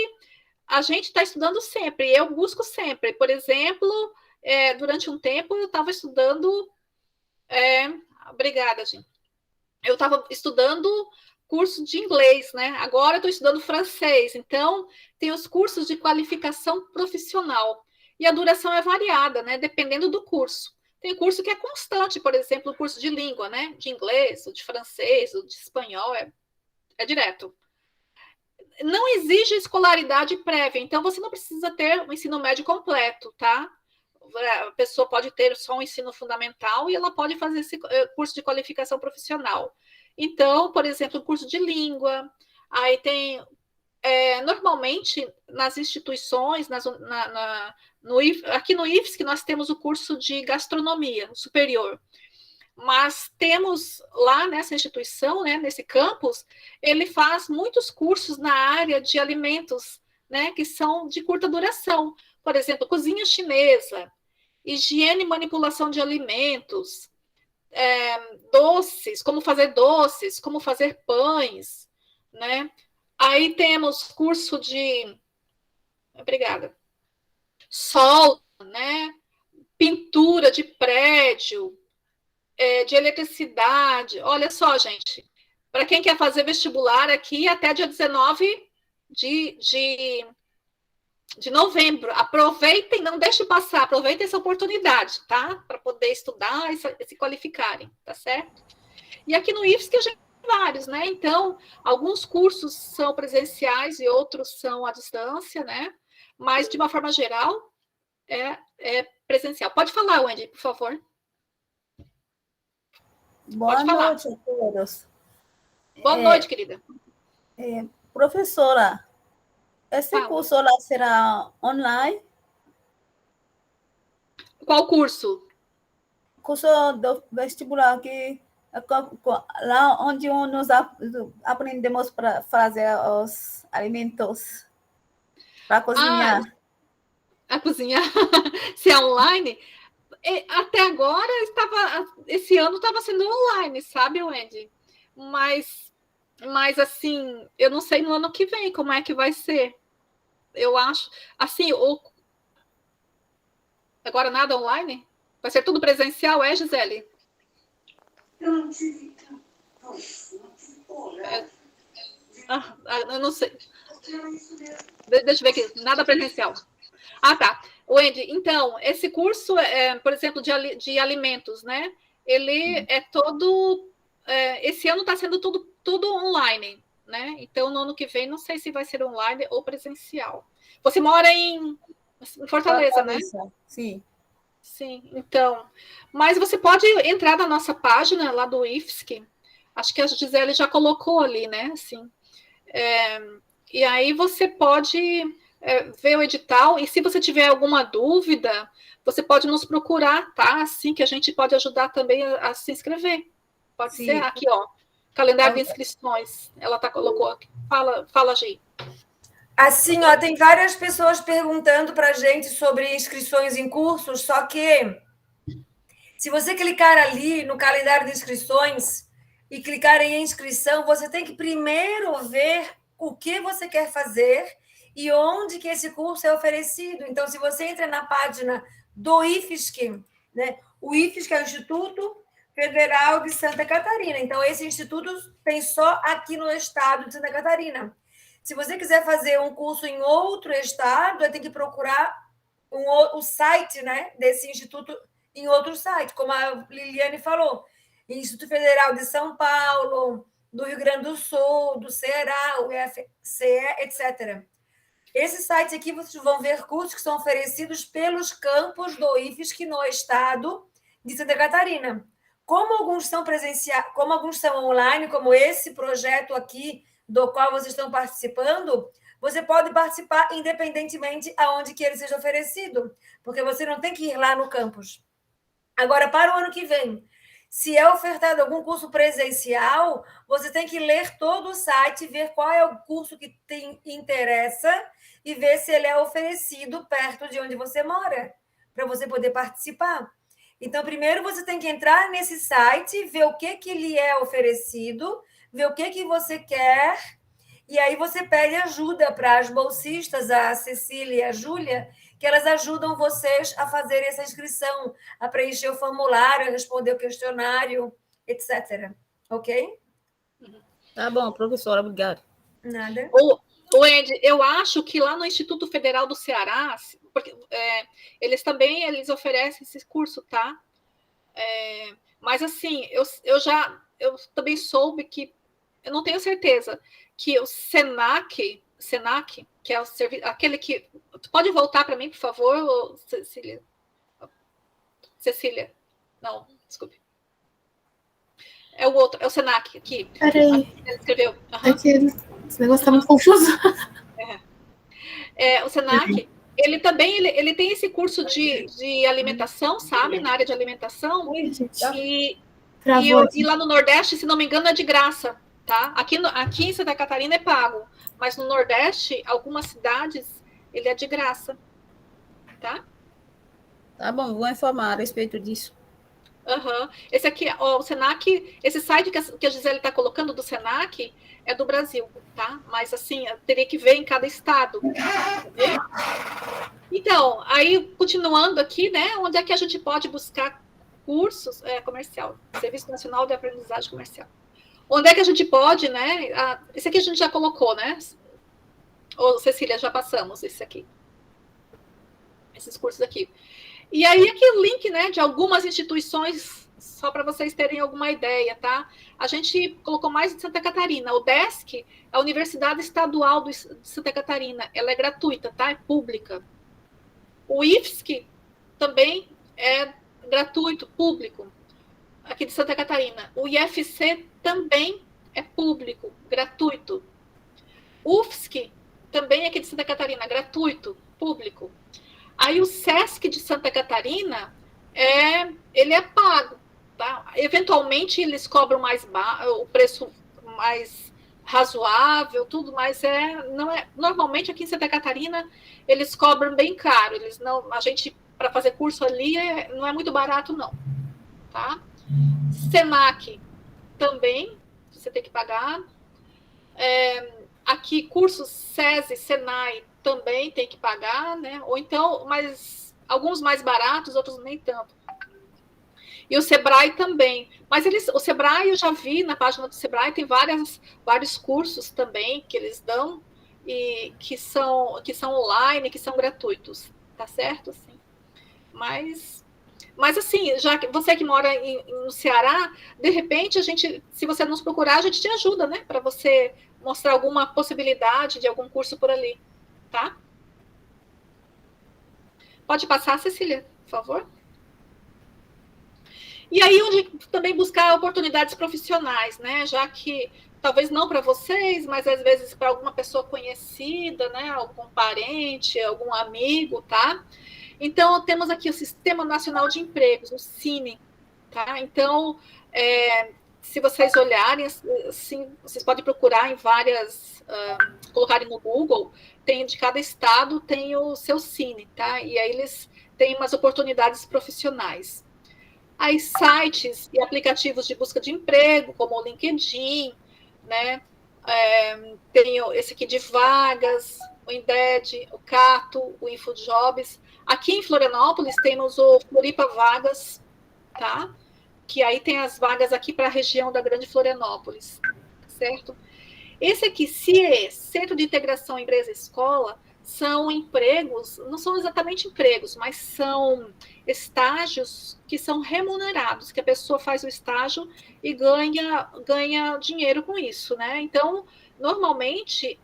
está estudando sempre, eu busco sempre. Por exemplo, durante um tempo eu estava estudando... obrigada, gente. Eu estava estudando curso de inglês, né? Agora eu estou estudando francês. Então, tem os cursos de qualificação profissional. E a duração é variada, né? Dependendo do curso. Tem curso que é constante, por exemplo, o curso de língua, né? De inglês, ou de francês, ou de espanhol, é direto. Não exige escolaridade prévia, então você não precisa ter o ensino médio completo, tá? A pessoa pode ter só um ensino fundamental e ela pode fazer esse curso de qualificação profissional. Então, por exemplo, o curso de língua, aí tem... normalmente, nas instituições, aqui no IFSC, nós temos o curso de gastronomia superior, mas temos lá nessa instituição, né, nesse campus, ele faz muitos cursos na área de alimentos, né, que são de curta duração. Por exemplo, cozinha chinesa, higiene e manipulação de alimentos, doces, como fazer pães, né? Aí temos curso de... Obrigada. Solda, né? Pintura de prédio, de eletricidade. Olha só, gente. Para quem quer fazer vestibular aqui, até dia 19 de novembro. Aproveitem, não deixem passar. Aproveitem essa oportunidade, tá? Para poder estudar e se qualificarem, tá certo? E aqui no IFSC a gente vários, né? Então, alguns cursos são presenciais e outros são à distância, né? Mas, de uma forma geral, é presencial. Pode falar, Wendy, por favor. Boa noite a todos. Boa noite, querida. Professora, esse curso lá será online? Qual curso? Curso do vestibular que... lá onde nós aprendemos para fazer os alimentos, para cozinhar. A cozinhar? Se é online? Até agora, esse ano estava sendo online, sabe, Wendy? Mas, assim, eu não sei no ano que vem como é que vai ser. Eu acho, assim, agora nada online? Vai ser tudo presencial, Gisele? Eu não tive tempo. Eu não sei. Deixa eu ver aqui. Nada presencial. Ah, tá. Wendy, então, esse curso, por exemplo, de alimentos, né? Ele é todo... esse ano está sendo tudo online, né? Então, no ano que vem, não sei se vai ser online ou presencial. Você mora em Fortaleza, né? Sim. Sim, então. Mas você pode entrar na nossa página lá do IFSC. Acho que a Gisele já colocou ali, né? Assim, e aí você pode ver o edital, e se você tiver alguma dúvida, você pode nos procurar, tá? Assim que a gente pode ajudar também a se inscrever. Pode Sim. ser aqui, ó. Calendário de inscrições. Ela colocou aqui. Fala, Gi. Assim, ó, tem várias pessoas perguntando para a gente sobre inscrições em cursos, só que se você clicar ali no calendário de inscrições e clicar em inscrição, você tem que primeiro ver o que você quer fazer e onde que esse curso é oferecido. Então, se você entra na página do IFSC, né? O IFSC é o Instituto Federal de Santa Catarina. Então, esse instituto tem só aqui no estado de Santa Catarina. Se você quiser fazer um curso em outro estado, vai ter que procurar o site, né, desse instituto em outro site, como a Liliane falou. Instituto Federal de São Paulo, do Rio Grande do Sul, do Ceará, o IFCE, etc. Esse site aqui, vocês vão ver cursos que são oferecidos pelos campos do IFSC no estado de Santa Catarina. Como alguns são presenciais, como alguns são online, como esse projeto aqui, do qual vocês estão participando, você pode participar independentemente aonde que ele seja oferecido, porque você não tem que ir lá no campus. Agora, para o ano que vem, se é ofertado algum curso presencial, você tem que ler todo o site, ver qual é o curso que te interessa e ver se ele é oferecido perto de onde você mora, para você poder participar. Então, primeiro você tem que entrar nesse site, ver o que lhe é oferecido, ver o que você quer, e aí você pede ajuda para as bolsistas, a Cecília e a Júlia, que elas ajudam vocês a fazer essa inscrição, a preencher o formulário, a responder o questionário, etc. Ok? Tá bom, professora, obrigada. Nada. O Ed, eu acho que lá no Instituto Federal do Ceará, porque eles oferecem esse curso, tá? Mas assim, eu também soube que, eu não tenho certeza, que o Senac, que é o serviço, aquele que... Tu pode voltar para mim, por favor, Cecília? Cecília. Não, desculpe. É o outro, é o Senac, aqui. Peraí. Ele escreveu. Esse negócio tá muito confuso. O Senac, ele também ele tem esse curso de alimentação, sabe? Na área de alimentação. E lá no Nordeste, se não me engano, é de graça, tá? Aqui em Santa Catarina é pago, mas no Nordeste, algumas cidades, ele é de graça, tá? Tá bom, vou informar a respeito disso. Esse aqui, o Senac, esse site que a Gisele está colocando do Senac é do Brasil, tá? Mas assim, eu teria que ver em cada estado. Entendeu? Então, aí, continuando aqui, né? Onde é que a gente pode buscar cursos comercial? Serviço Nacional de Aprendizagem Comercial. Onde é que a gente pode, né? Esse aqui a gente já colocou, né? Ou, Cecília, já passamos esse aqui. Esses cursos aqui. E aí, aqui o link, né, de algumas instituições, só para vocês terem alguma ideia, tá? A gente colocou mais de Santa Catarina. O DESC, a Universidade Estadual de Santa Catarina, ela é gratuita, tá? É pública. O IFSC também é gratuito, público, aqui de Santa Catarina. O IFC também é público, gratuito. UFSC também aqui de Santa Catarina, gratuito, público. Aí o SESC de Santa Catarina, ele é pago, tá? Eventualmente eles cobram o preço mais razoável, tudo, mas normalmente aqui em Santa Catarina eles cobram bem caro. A gente, para fazer curso ali, não é muito barato, não, tá? Senac também, você tem que pagar. Aqui, cursos SESI, Senai, também tem que pagar, né? Ou então, mas alguns mais baratos, outros nem tanto. E o Sebrae também. Mas o Sebrae, eu já vi na página do Sebrae, tem vários cursos também que eles dão, e que são online, que são gratuitos, tá certo? Assim. Mas assim, já que você que mora no Ceará, de repente, se você nos procurar, a gente te ajuda, né? Para você mostrar alguma possibilidade de algum curso por ali. Tá? Pode passar, Cecília, por favor. E aí, onde também buscar oportunidades profissionais, né? Já que talvez não para vocês, mas às vezes para alguma pessoa conhecida, né? Algum parente, algum amigo, tá? Então, temos aqui o Sistema Nacional de Empregos, o SINE, tá? Então, se vocês olharem, assim, vocês podem procurar em várias, colocarem no Google, de cada estado tem o seu SINE, tá? E aí eles têm umas oportunidades profissionais. Aí sites e aplicativos de busca de emprego, como o LinkedIn, né? Tem esse aqui de vagas, o Indeed, o Cato, o InfoJobs. Aqui em Florianópolis temos o Floripa Vagas, tá? Que aí tem as vagas aqui para a região da Grande Florianópolis, certo? Esse aqui, CIE, Centro de Integração Empresa-Escola, são empregos, não são exatamente empregos, mas são estágios que são remunerados, que a pessoa faz o estágio e ganha dinheiro com isso, né? Então, normalmente,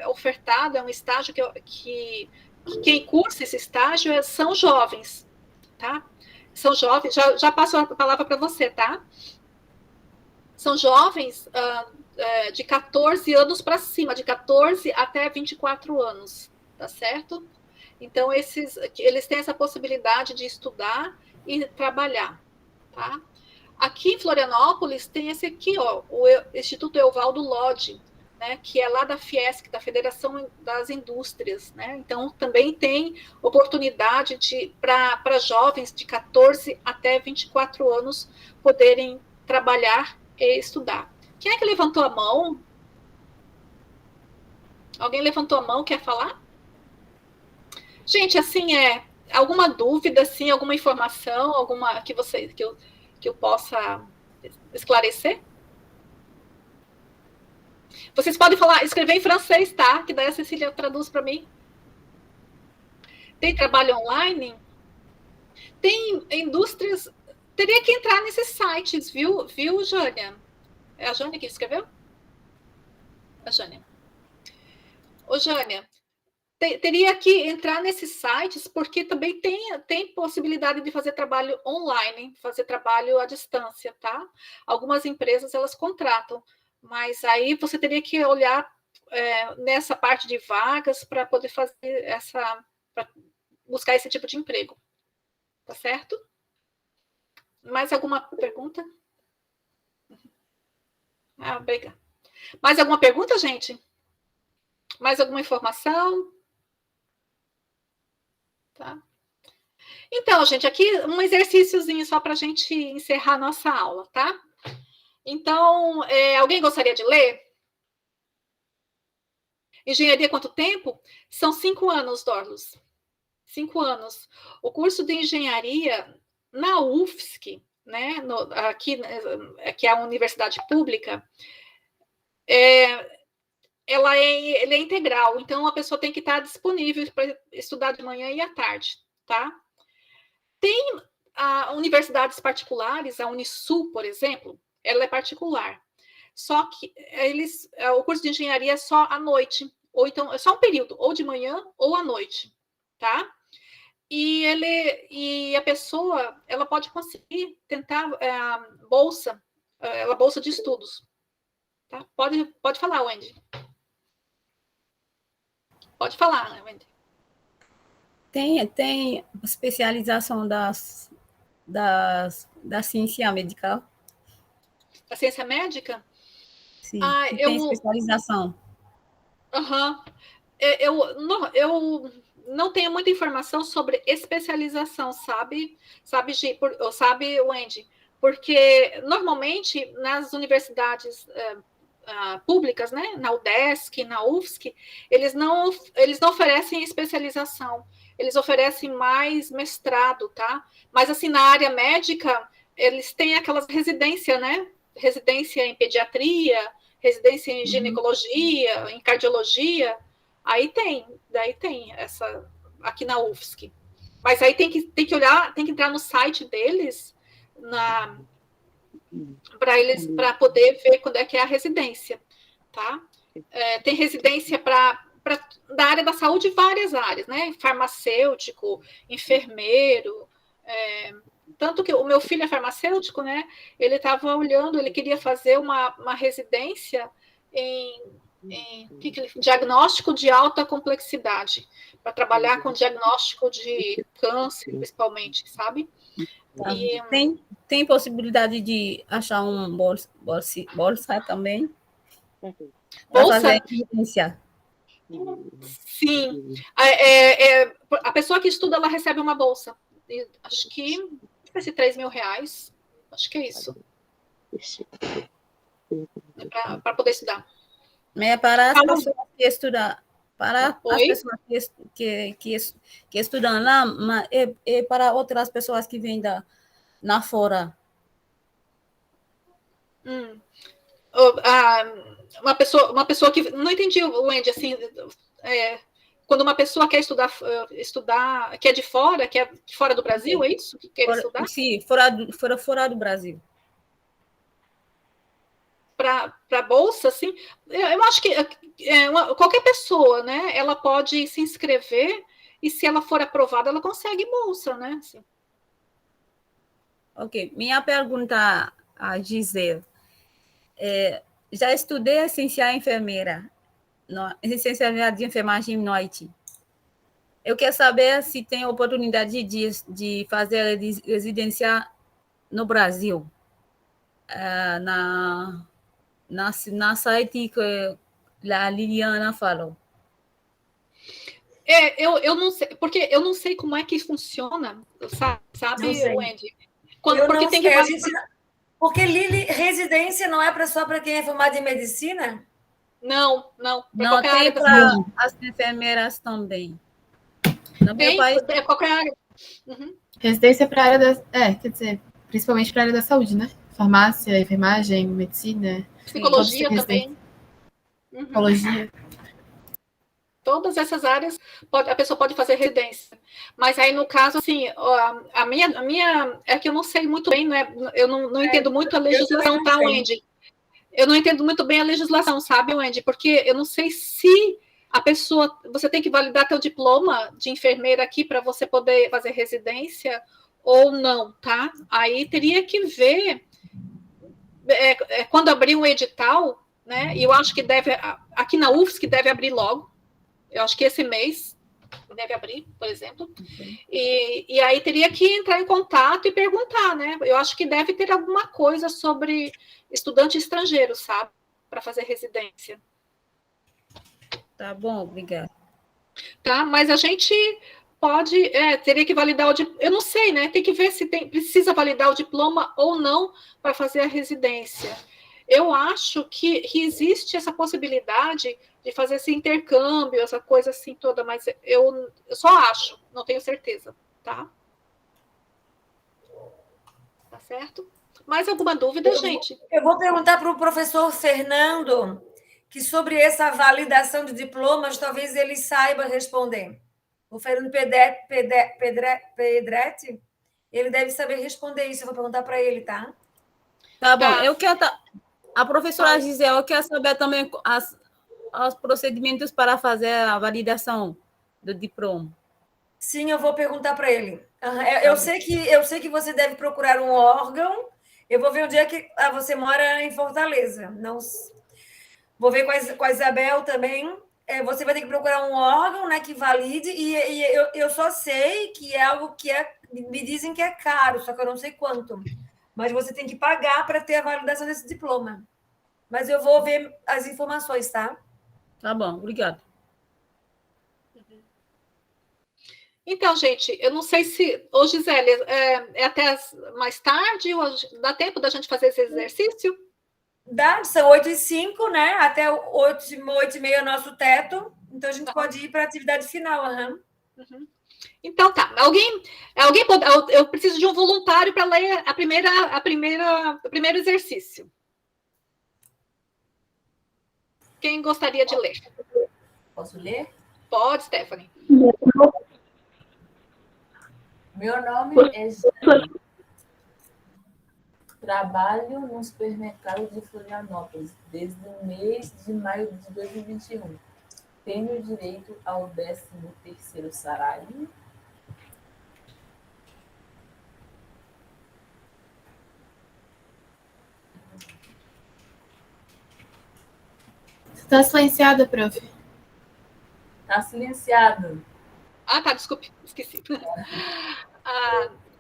ofertado, é um estágio que quem cursa esse estágio são jovens, tá? São jovens, já passo a palavra para você, tá? São jovens de 14 anos para cima, de 14 até 24 anos, tá certo? Então, eles têm essa possibilidade de estudar e trabalhar, tá? Aqui em Florianópolis tem esse aqui, ó, o Instituto Evaldo Lodge, né, que é lá da Fiesc, da Federação das Indústrias, né? Então, também tem oportunidade para jovens de 14 até 24 anos poderem trabalhar e estudar. Quem é que levantou a mão? Alguém levantou a mão, quer falar? Gente, assim, alguma dúvida, assim, alguma informação, alguma que eu possa esclarecer? Vocês podem escrever em francês, tá? Que daí a Cecília traduz para mim. Tem trabalho online? Tem indústrias. Teria que entrar nesses sites, viu, Jânia? É a Jânia que escreveu? A Jânia. Ô, Jânia, teria que entrar nesses sites, porque também tem possibilidade de fazer trabalho online, fazer trabalho à distância, tá? Algumas empresas, elas contratam, mas aí você teria que olhar nessa parte de vagas para poder fazer para buscar esse tipo de emprego. Tá certo? Mais alguma pergunta? Obrigada. Mais alguma pergunta, gente? Mais alguma informação? Tá. Então, gente, aqui um exercíciozinho só para a gente encerrar a nossa aula, tá? Então, alguém gostaria de ler? Engenharia quanto tempo? São 5 anos, Dorlos. 5 anos. O curso de engenharia na UFSC, né, aqui, que é a universidade pública, ele é integral, então a pessoa tem que estar disponível para estudar de manhã e à tarde, tá? Tem universidades particulares, a Unisul, por exemplo, ela é particular, só que o curso de engenharia é só à noite, ou então é só um período, ou de manhã ou à noite, tá? E a pessoa, ela pode conseguir tentar bolsa de estudos, tá? Pode falar, Wendy. Pode falar, Wendy. Tem especialização da ciência médica? Da ciência médica? Sim, tem especialização. Aham. Eu não tenho muita informação sobre especialização, sabe, Wendy? Porque, normalmente, nas universidades públicas, né, na UDESC, na UFSC, eles não oferecem especialização, eles oferecem mais mestrado, tá? Mas, assim, na área médica, eles têm aquelas residências, né? Residência em pediatria, residência em ginecologia, em cardiologia, daí tem essa aqui na UFSC. Mas aí tem que olhar, tem que entrar no site deles para poder ver quando é que é a residência, tá? Tem residência da área da saúde, várias áreas, né? Farmacêutico, enfermeiro, tanto que o meu filho é farmacêutico, né? Ele estava olhando, ele queria fazer uma residência em diagnóstico de alta complexidade, para trabalhar com diagnóstico de câncer, principalmente, sabe? Tá. E, Tem possibilidade de achar um bolsa também? Para fazer residência. Sim. A pessoa que estuda, ela recebe uma bolsa. Acho que vai ser R$3.000. Acho que é isso. Para poder estudar. É para as pessoas que estudam, para Oi? as pessoas que estudam lá, mas é para outras pessoas que vêm na fora. Uma pessoa que não entendi, Wendy, assim, quando uma pessoa quer estudar, que é de fora do Brasil, é isso que quer estudar? Sim, fora do Brasil. Para bolsa, assim, eu acho que qualquer pessoa, né, ela pode se inscrever e se ela for aprovada, ela consegue bolsa, né? Assim. Ok, minha pergunta a Gisele. Já estudei licenciada enfermeira, licenciada de enfermagem no Haiti. Eu quero saber se tem oportunidade de fazer residência no Brasil, na site que a Liliana falou. Eu não sei, porque eu não sei como é que funciona, sabe, Wendy? Porque tem que porque Lili, residência não é só para quem é formado em medicina? Não. Não, tem para as enfermeiras também. No meu país, qualquer área. Uhum. Residência para a área da... quer dizer, principalmente para a área da saúde, né? Farmácia, enfermagem, medicina. Psicologia também. Psicologia. Todas essas áreas a pessoa pode fazer residência. Mas aí, no caso, assim, a minha é que eu não sei muito bem, né? Eu não entendo muito a legislação, tá, Wendy? Eu não entendo muito bem a legislação, sabe, Wendy? Porque eu não sei se a pessoa... Você tem que validar teu diploma de enfermeira aqui para você poder fazer residência ou não, tá? Aí teria que ver quando abrir um edital, né? E eu acho que deve... Aqui na UFSC deve abrir logo. Eu acho que esse mês deve abrir, por exemplo. E aí teria que entrar em contato e perguntar, né? Eu acho que deve ter alguma coisa sobre estudante estrangeiro, sabe? Para fazer residência. Tá bom, obrigada. Tá, mas a gente pode, teria que validar eu não sei, né? Tem que ver se precisa validar o diploma ou não para fazer a residência. Eu acho que existe essa possibilidade de fazer esse intercâmbio, essa coisa assim toda, mas eu só acho, não tenho certeza, tá? Tá certo? Mais alguma dúvida, gente? Eu vou perguntar para o professor Fernando, que sobre essa validação de diplomas, talvez ele saiba responder. O Fernando Pedretti, ele deve saber responder isso, eu vou perguntar para ele, tá? Tá bom, eu quero... A professora Gisele, eu quero saber também os procedimentos para fazer a validação do diploma. Sim, eu vou perguntar para ele. Eu sei que você deve procurar um órgão. Eu vou ver onde é que você mora em Fortaleza. Não, vou ver com a Isabel também. Você vai ter que procurar um órgão, né, que valide. E eu só sei que é algo que me dizem que é caro, só que eu não sei quanto. Mas você tem que pagar para ter a validação desse diploma. Mas eu vou ver as informações, tá? Tá bom, obrigada. Então, gente, eu não sei se... Ô, Gisele, até mais tarde? Dá tempo da gente fazer esse exercício? Dá, são 8h05, né? Até 8h30 é o nosso teto. Então, a gente pode ir para a atividade final. Uhum. Então, tá. Alguém pode... Eu preciso de um voluntário para ler o primeiro exercício. Quem gostaria de ler? Posso ler? Pode, Stephanie. Meu nome é Jane. Trabalho no supermercado de Florianópolis desde o mês de maio de 2021. Tenho direito ao 13º salário. Está silenciada, prof. Está silenciado. Ah, tá, desculpe, esqueci.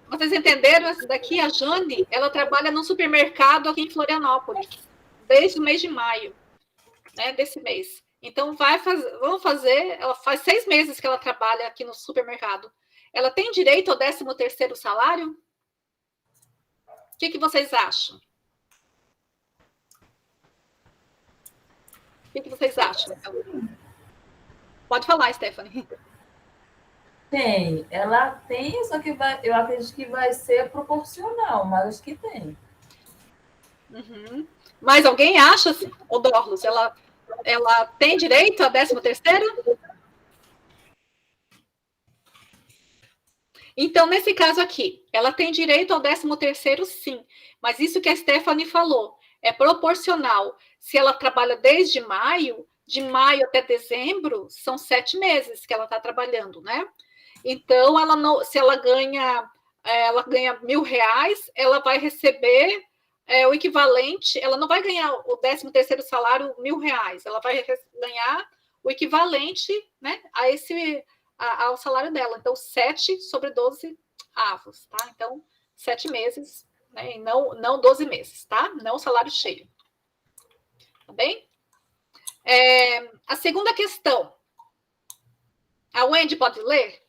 Vocês entenderam essa daqui? A Jane, ela trabalha num supermercado aqui em Florianópolis, desde o mês de maio, né, desse mês. Então, vamos fazer, ela faz 6 meses que ela trabalha aqui no supermercado. Ela tem direito ao 13º salário? O que vocês acham? O que vocês acham? Pode falar, Stephanie. Tem, ela tem, só que eu acredito que vai ser proporcional, mas acho que tem. Uhum. Mas alguém acha, o Dorlos, ela tem direito a 13º? Então, nesse caso aqui, ela tem direito ao 13º, sim. Mas isso que a Stephanie falou, é proporcional. Se ela trabalha desde maio, de maio até dezembro, são 7 meses que ela está trabalhando, né? Então, se ela ganha R$1.000, ela vai receber o equivalente, ela não vai ganhar o 13º salário R$1.000, ela vai ganhar o equivalente, né, ao salário dela. Então, 7 sobre 12 avos, tá? Então, 7 meses, né, e não 12 meses, tá? Não o salário cheio. Tá bem? A segunda questão. A Wendy pode ler?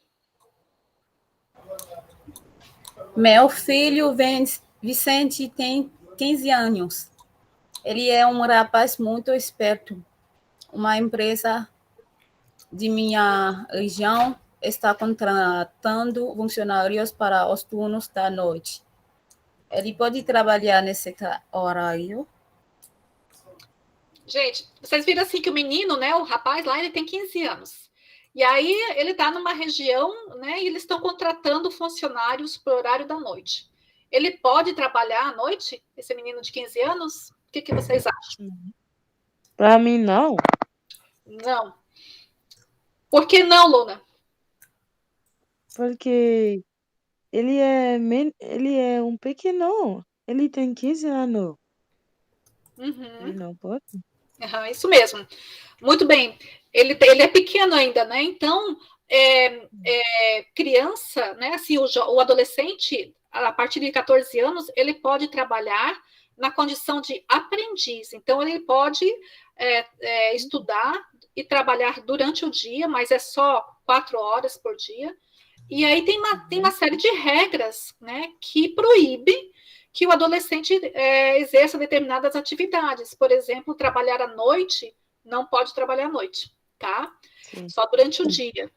Meu filho Vicente tem 15 anos. Ele é um rapaz muito esperto. Uma empresa de minha região está contratando funcionários para os turnos da noite. Ele pode trabalhar nesse horário? Gente, vocês viram assim que o menino, né, o rapaz lá, ele tem 15 anos. E aí ele está numa região, né, e eles estão contratando funcionários para o horário da noite. Ele pode trabalhar à noite, esse menino de 15 anos? O que vocês acham? Para mim, não. Não. Por que não, Luna? Porque ele é um pequeno. Ele tem 15 anos. Uhum. Ele não pode? Uhum, isso mesmo. Muito bem. Ele é pequeno ainda, né? Então, criança, né? Assim, o adolescente, a partir de 14 anos, ele pode trabalhar na condição de aprendiz. Então, ele pode estudar e trabalhar durante o dia, mas é só 4 horas por dia. E aí tem uma série de regras, né, que proíbe que o adolescente exerça determinadas atividades. Por exemplo, trabalhar à noite, não pode trabalhar à noite, tá? Sim. Só durante o dia.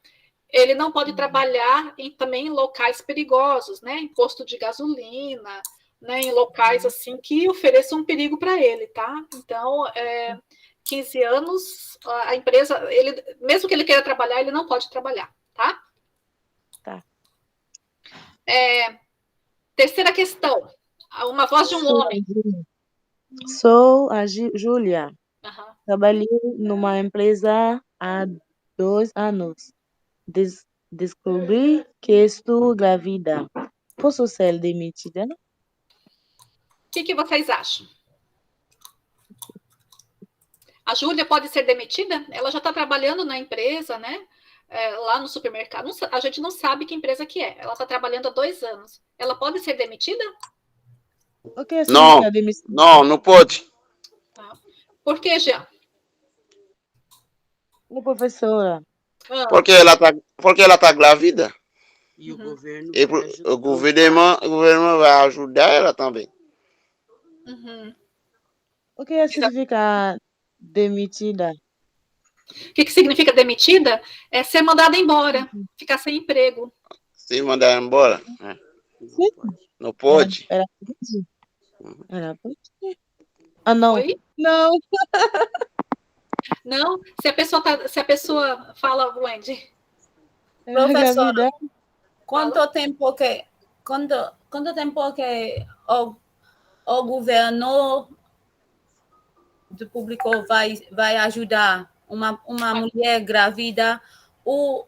Ele não pode trabalhar também em locais perigosos, né? Em posto de gasolina, né? Em locais assim que ofereçam um perigo para ele, tá? Então, 15 anos, a empresa, mesmo que ele queira trabalhar, ele não pode trabalhar, tá? Tá. Terceira questão. Uma voz de um homem. Sou a Júlia. Uhum. Trabalhei numa empresa há 2 anos. Descobri que estou grávida. Posso ser demitida? O que vocês acham? A Júlia pode ser demitida? Ela já está trabalhando na empresa, né? Lá no supermercado. A gente não sabe que empresa que é. Ela está trabalhando há 2 anos. Ela pode ser demitida? Não pode. Tá. Por que, Jean? Professora. Porque ela tá grávida. E o governo o governo vai ajudar ela também. Uhum. O que significa demitida? O que significa demitida? É ser mandada embora, ficar sem emprego. Se mandar embora? Não pode? Ela pode? Ah, não. Oi? Não. Não? Se a pessoa fala, Wendy. Professora, quanto tempo que o governo do público vai ajudar uma mulher grávida o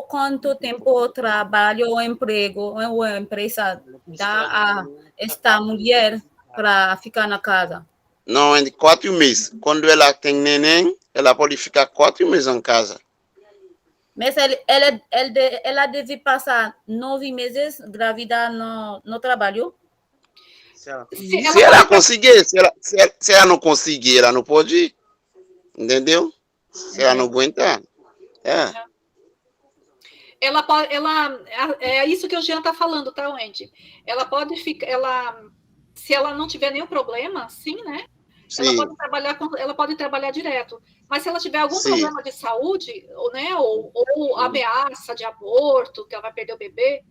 quanto tempo o trabalho ou emprego ou a empresa dá a esta mulher para ficar na casa? Não, em 4 meses. Quando ela tem neném, ela pode ficar 4 meses em casa. Mas ela deve passar 9 meses grávida no trabalho? Se ela conseguir, se ela não conseguir, ela não pode ir. Entendeu? Se ela não aguentar. Ela pode, é isso que o Jean está falando, tá, Wendy? Ela pode ficar, se ela não tiver nenhum problema, sim, né? Sim. Ela pode trabalhar direto. Mas se ela tiver algum Sim. problema de saúde, né, ou ameaça de aborto, que ela vai perder o bebê,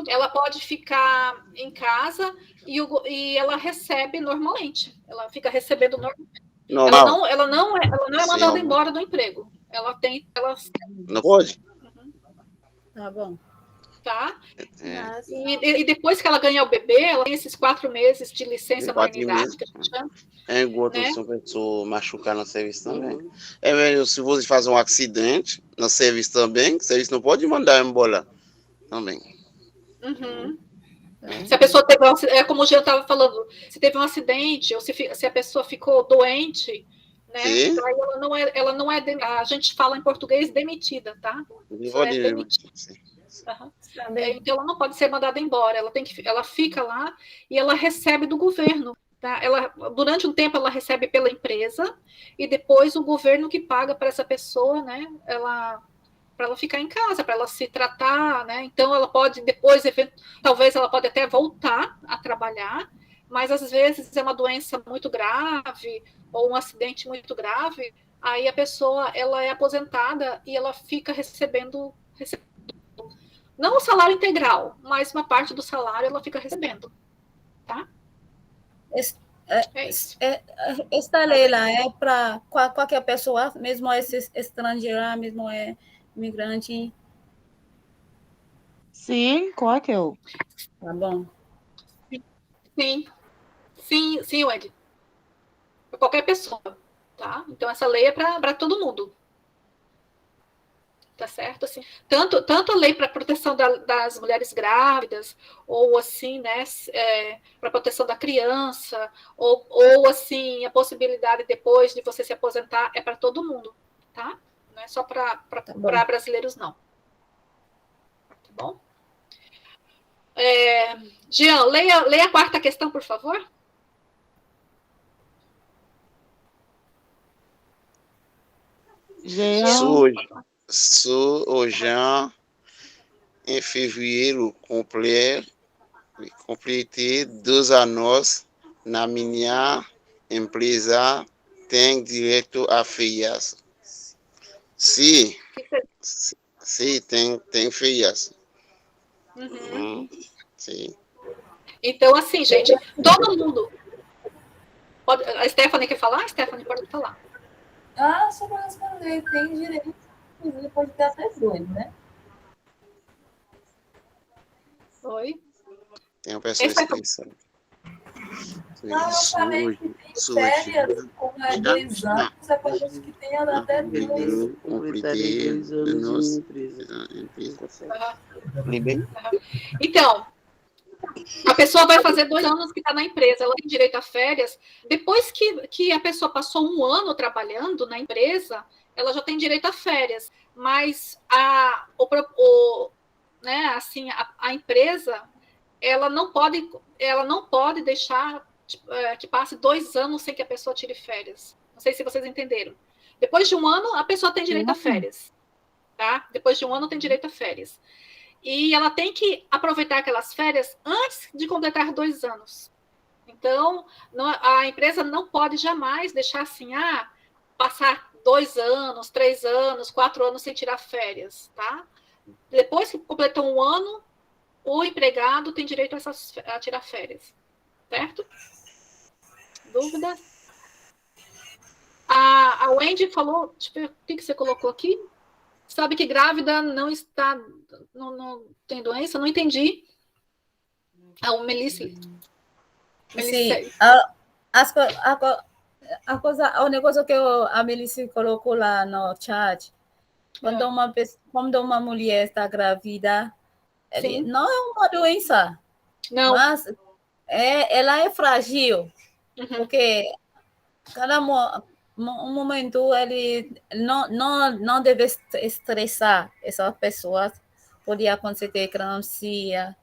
ela pode ficar em casa e ela recebe normalmente. Ela fica recebendo normalmente. Normal. Ela não é mandada embora do emprego. Não pode? Tá bom. Tá? E depois que ela ganhar o bebê, ela tem esses 4 meses de licença maternidade, que a gente chama. É igual se a pessoa machucar no serviço também. É mesmo, se você faz um acidente no serviço também, o serviço não pode mandar embora também. Uhum. Se a pessoa teve como o Jean estava falando, se teve um acidente, ou se a pessoa ficou doente, né? Então, aí ela não é a gente fala em português demitida, tá? Demitida. Uhum. Então ela não pode ser mandada embora, ela fica lá e ela recebe do governo, tá? Durante um tempo ela recebe pela empresa e depois o governo que paga para essa pessoa, né? Para ela ficar em casa, para ela se tratar, né? Então ela pode depois, talvez ela pode até voltar a trabalhar, mas às vezes é uma doença muito grave ou um acidente muito grave, aí a pessoa ela é aposentada e ela fica recebendo não o salário integral, mas uma parte do salário ela fica recebendo, tá? Esta lei lá é para qualquer pessoa, mesmo estrangeira, mesmo imigrante? Sim, qualquer. Tá bom. Sim, Wendy. Para qualquer pessoa, tá? Então essa lei é para todo mundo. Tá certo? Assim, tanto a lei para proteção das mulheres grávidas, ou assim, né, para proteção da criança, ou assim, a possibilidade depois de você se aposentar é para todo mundo, tá? Não é só para brasileiros, não. Tá bom? Jean, leia a 4ª questão, por favor. O Jean, em fevereiro, completei 2 anos na minha empresa, tem direito a férias. Sim, tem férias. Uhum. Sim. Então, assim, gente, todo mundo... A Stephanie quer falar? A Stephanie pode falar. Só para responder, tem direito, inclusive pode ter até 2, né? Oi? Tem uma pessoa inscrição. Não, eu falei que tem férias, como é 2 anos, é para gente que tem até 2. Completei 2 anos em empresa. Então, a pessoa vai fazer 2 anos que está na empresa, ela tem direito a férias. Depois que a pessoa passou 1 ano trabalhando na empresa, ela já tem direito a férias. Mas a empresa, ela não pode deixar que passe 2 anos sem que a pessoa tire férias. Não sei se vocês entenderam. Depois de 1 ano, a pessoa tem direito a férias. Tá? Depois de 1 ano, tem direito a férias. E ela tem que aproveitar aquelas férias antes de completar 2 anos. Então, a empresa não pode jamais deixar assim, passar 2 anos, 3 anos, 4 anos sem tirar férias, tá? Depois que completou 1 ano, o empregado tem direito a tirar férias, certo? Dúvida? A Wendy falou, deixa eu ver, o que você colocou aqui? Sabe que grávida não tem doença? Não entendi. O Melissa. Sim. O negócio que a Melissa colocou lá no chat, quando uma mulher está grávida, não é uma doença, não. Mas ela é frágil. Porque cada momento ele não deve estressar essas pessoas. Pode acontecer eclâmpsia,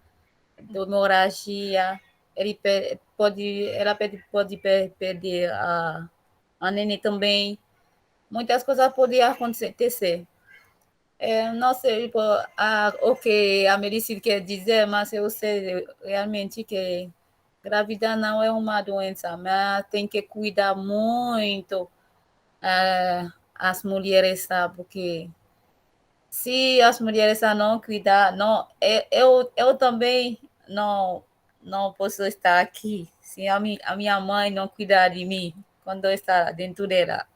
hemorragia, ela pode perder a neném também. Muitas coisas podem acontecer. Não sei o que a medicina quer dizer, mas eu sei realmente que gravidez não é uma doença, mas tem que cuidar muito as mulheres, sabe? Porque se as mulheres não cuidar, eu também não posso estar aqui se a minha mãe não cuidar de mim quando eu estou dentro dela.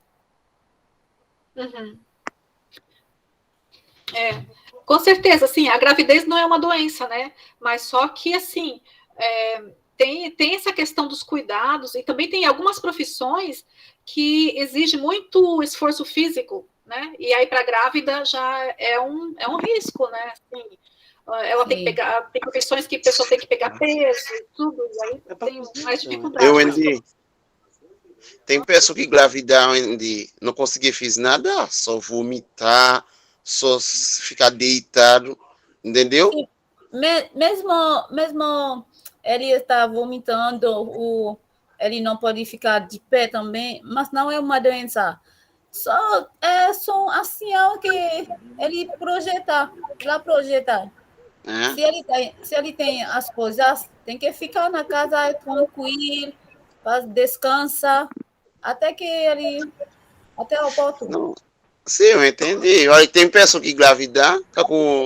Uhum. Com certeza, assim, a gravidez não é uma doença, né? Mas só que, assim, tem essa questão dos cuidados e também tem algumas profissões que exigem muito esforço físico, né? E aí, para a grávida, já é um risco, né? Assim, ela tem que pegar, tem profissões que a pessoa tem que pegar peso e tudo, e aí tem mais dificuldade. Tem pessoa que engravidar não conseguir fazer nada, só vomitar, só ficar deitado, entendeu? Sim. Mesmo ele está vomitando, ele não pode ficar de pé também, mas não é uma doença. Só assim que ele projeta. Se ele tem as coisas, tem que ficar na casa tranquilo, descansa, até o ponto. Não. Sim, eu entendi. Olha, tem pessoa que engravidar,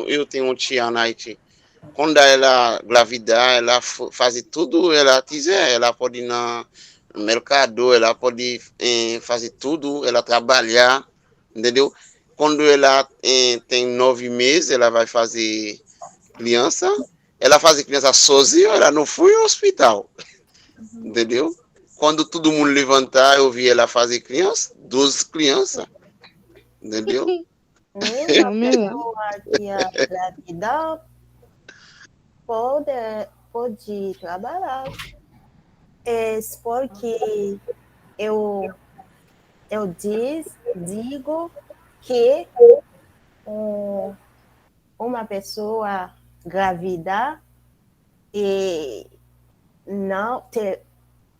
eu tenho um tia na Haiti. Quando ela engravidar, ela faz tudo ela quiser. Ela pode ir no mercado, ela pode fazer tudo, ela trabalhar, entendeu? Quando ela tem 9 meses, ela vai fazer criança. Ela faz criança sozinha, ela não foi ao hospital, entendeu? Quando todo mundo levantar, eu vi ela fazer criança, 12 crianças. Entendeu? Mesmo a pessoa que é grávida pode trabalhar. É porque eu digo que uma pessoa grávida e não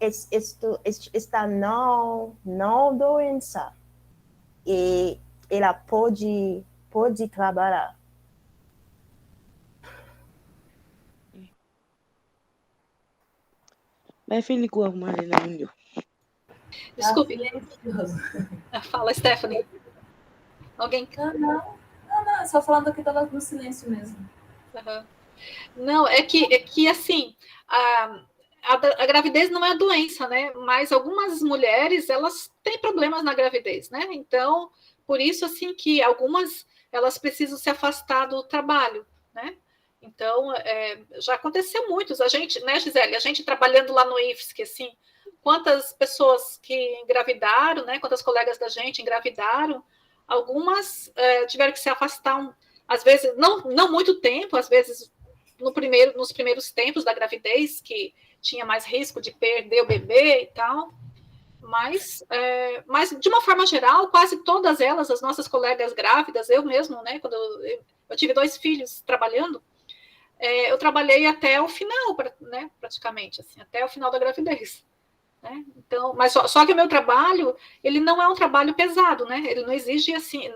está não doença e ela pode trabalhar. Mas filho com uma não. Desculpe. Fala, Stephanie. Alguém? Não, só falando que estava no silêncio mesmo. Uhum. Não, é que assim, a gravidez não é a doença, né? Mas algumas mulheres, elas têm problemas na gravidez, né? Então, por isso, assim, que algumas, elas precisam se afastar do trabalho, né? Então, já aconteceu muitos. A gente, né, Gisele? A gente trabalhando lá no IFSC, assim, quantas pessoas que engravidaram, né? Quantas colegas da gente engravidaram, algumas tiveram que se afastar, às vezes, não muito tempo, às vezes nos primeiros tempos da gravidez, que tinha mais risco de perder o bebê e tal, mas de uma forma geral, quase todas elas, as nossas colegas grávidas, eu mesmo, né, quando eu tive 2 filhos trabalhando, eu trabalhei até o final, né, praticamente, assim, até o final da gravidez. Né? Então, mas só que o meu trabalho, ele não é um trabalho pesado, né? Ele não exige, assim,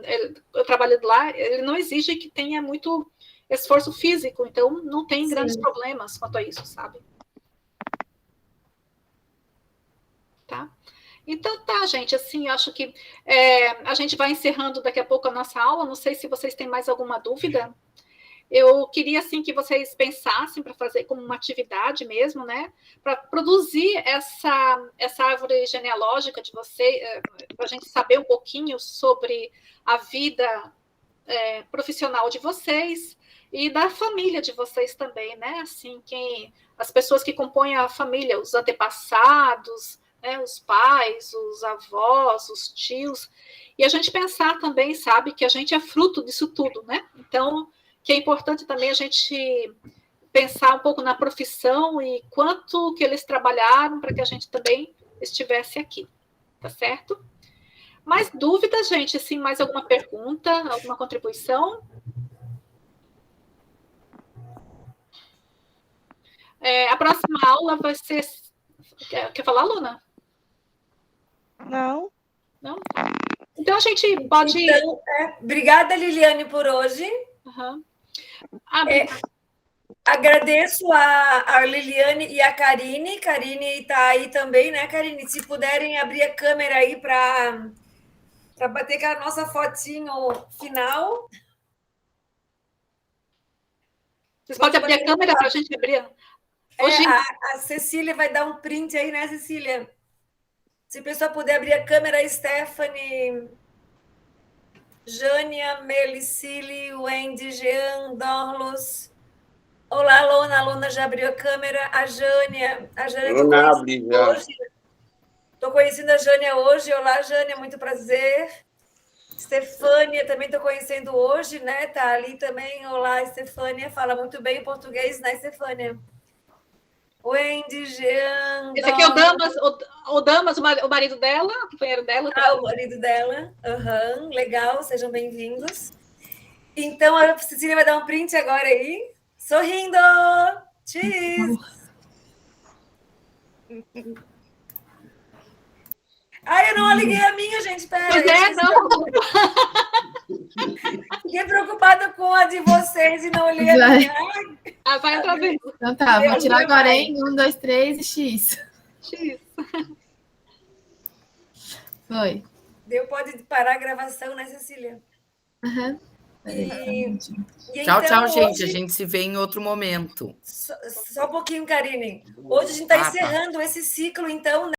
eu trabalho lá, ele não exige que tenha muito esforço físico, então não tem grandes problemas quanto a isso, sabe? Tá? Então tá, gente, assim, acho que a gente vai encerrando daqui a pouco a nossa aula, não sei se vocês têm mais alguma dúvida. Eu queria, assim, que vocês pensassem para fazer como uma atividade mesmo, né? Para produzir essa árvore genealógica de vocês, para a gente saber um pouquinho sobre a vida profissional de vocês e da família de vocês também, né? Assim, as pessoas que compõem a família, os antepassados, né? Os pais, os avós, os tios. E a gente pensar também, sabe, que a gente é fruto disso tudo, né? Então, que é importante também a gente pensar um pouco na profissão e quanto que eles trabalharam para que a gente também estivesse aqui, tá certo? Mais dúvidas, gente? Assim, mais alguma pergunta, alguma contribuição? A próxima aula vai ser... Quer falar, Luna? Não. Não? Então, a gente pode... Então, obrigada, Liliane, por hoje. Uhum. Agradeço a Liliane e a Karine. Karine está aí também, né, Karine? Se puderem abrir a câmera aí para bater com a nossa fotinho final. Vocês podem abrir a câmera para a gente abrir? Hoje... A Cecília vai dar um print aí, né, Cecília? Se a pessoa puder abrir a câmera, Stephanie, Jânia, Melicile, Wendy, Jean, Dorlos. Olá, Luna. A Luna já abriu a câmera. A Jânia estou conhecendo a Jânia hoje. Olá, Jânia, muito prazer. Estefânia, também estou conhecendo hoje, né? Está ali também. Olá, Estefânia. Fala muito bem português, né, Estefânia? Wendy, Jean. Esse aqui é o Damas, o marido dela, o companheiro dela. O marido dela. Uhum, legal, sejam bem-vindos. Então, a Cecília vai dar um print agora aí. Sorrindo! Cheese! Ai, eu não liguei a minha, gente. Pera. Pois não. Fiquei preocupada com a de vocês e não olhei a minha. Vai outra vez. Então tá, vou tirar agora em 1, 2, 3 e X. X. Foi. Pode parar a gravação, né, Cecília? Aham. Tchau, tchau, gente. A gente se vê em outro momento. Só um pouquinho, Karine. Hoje a gente está encerrando esse ciclo, então, né?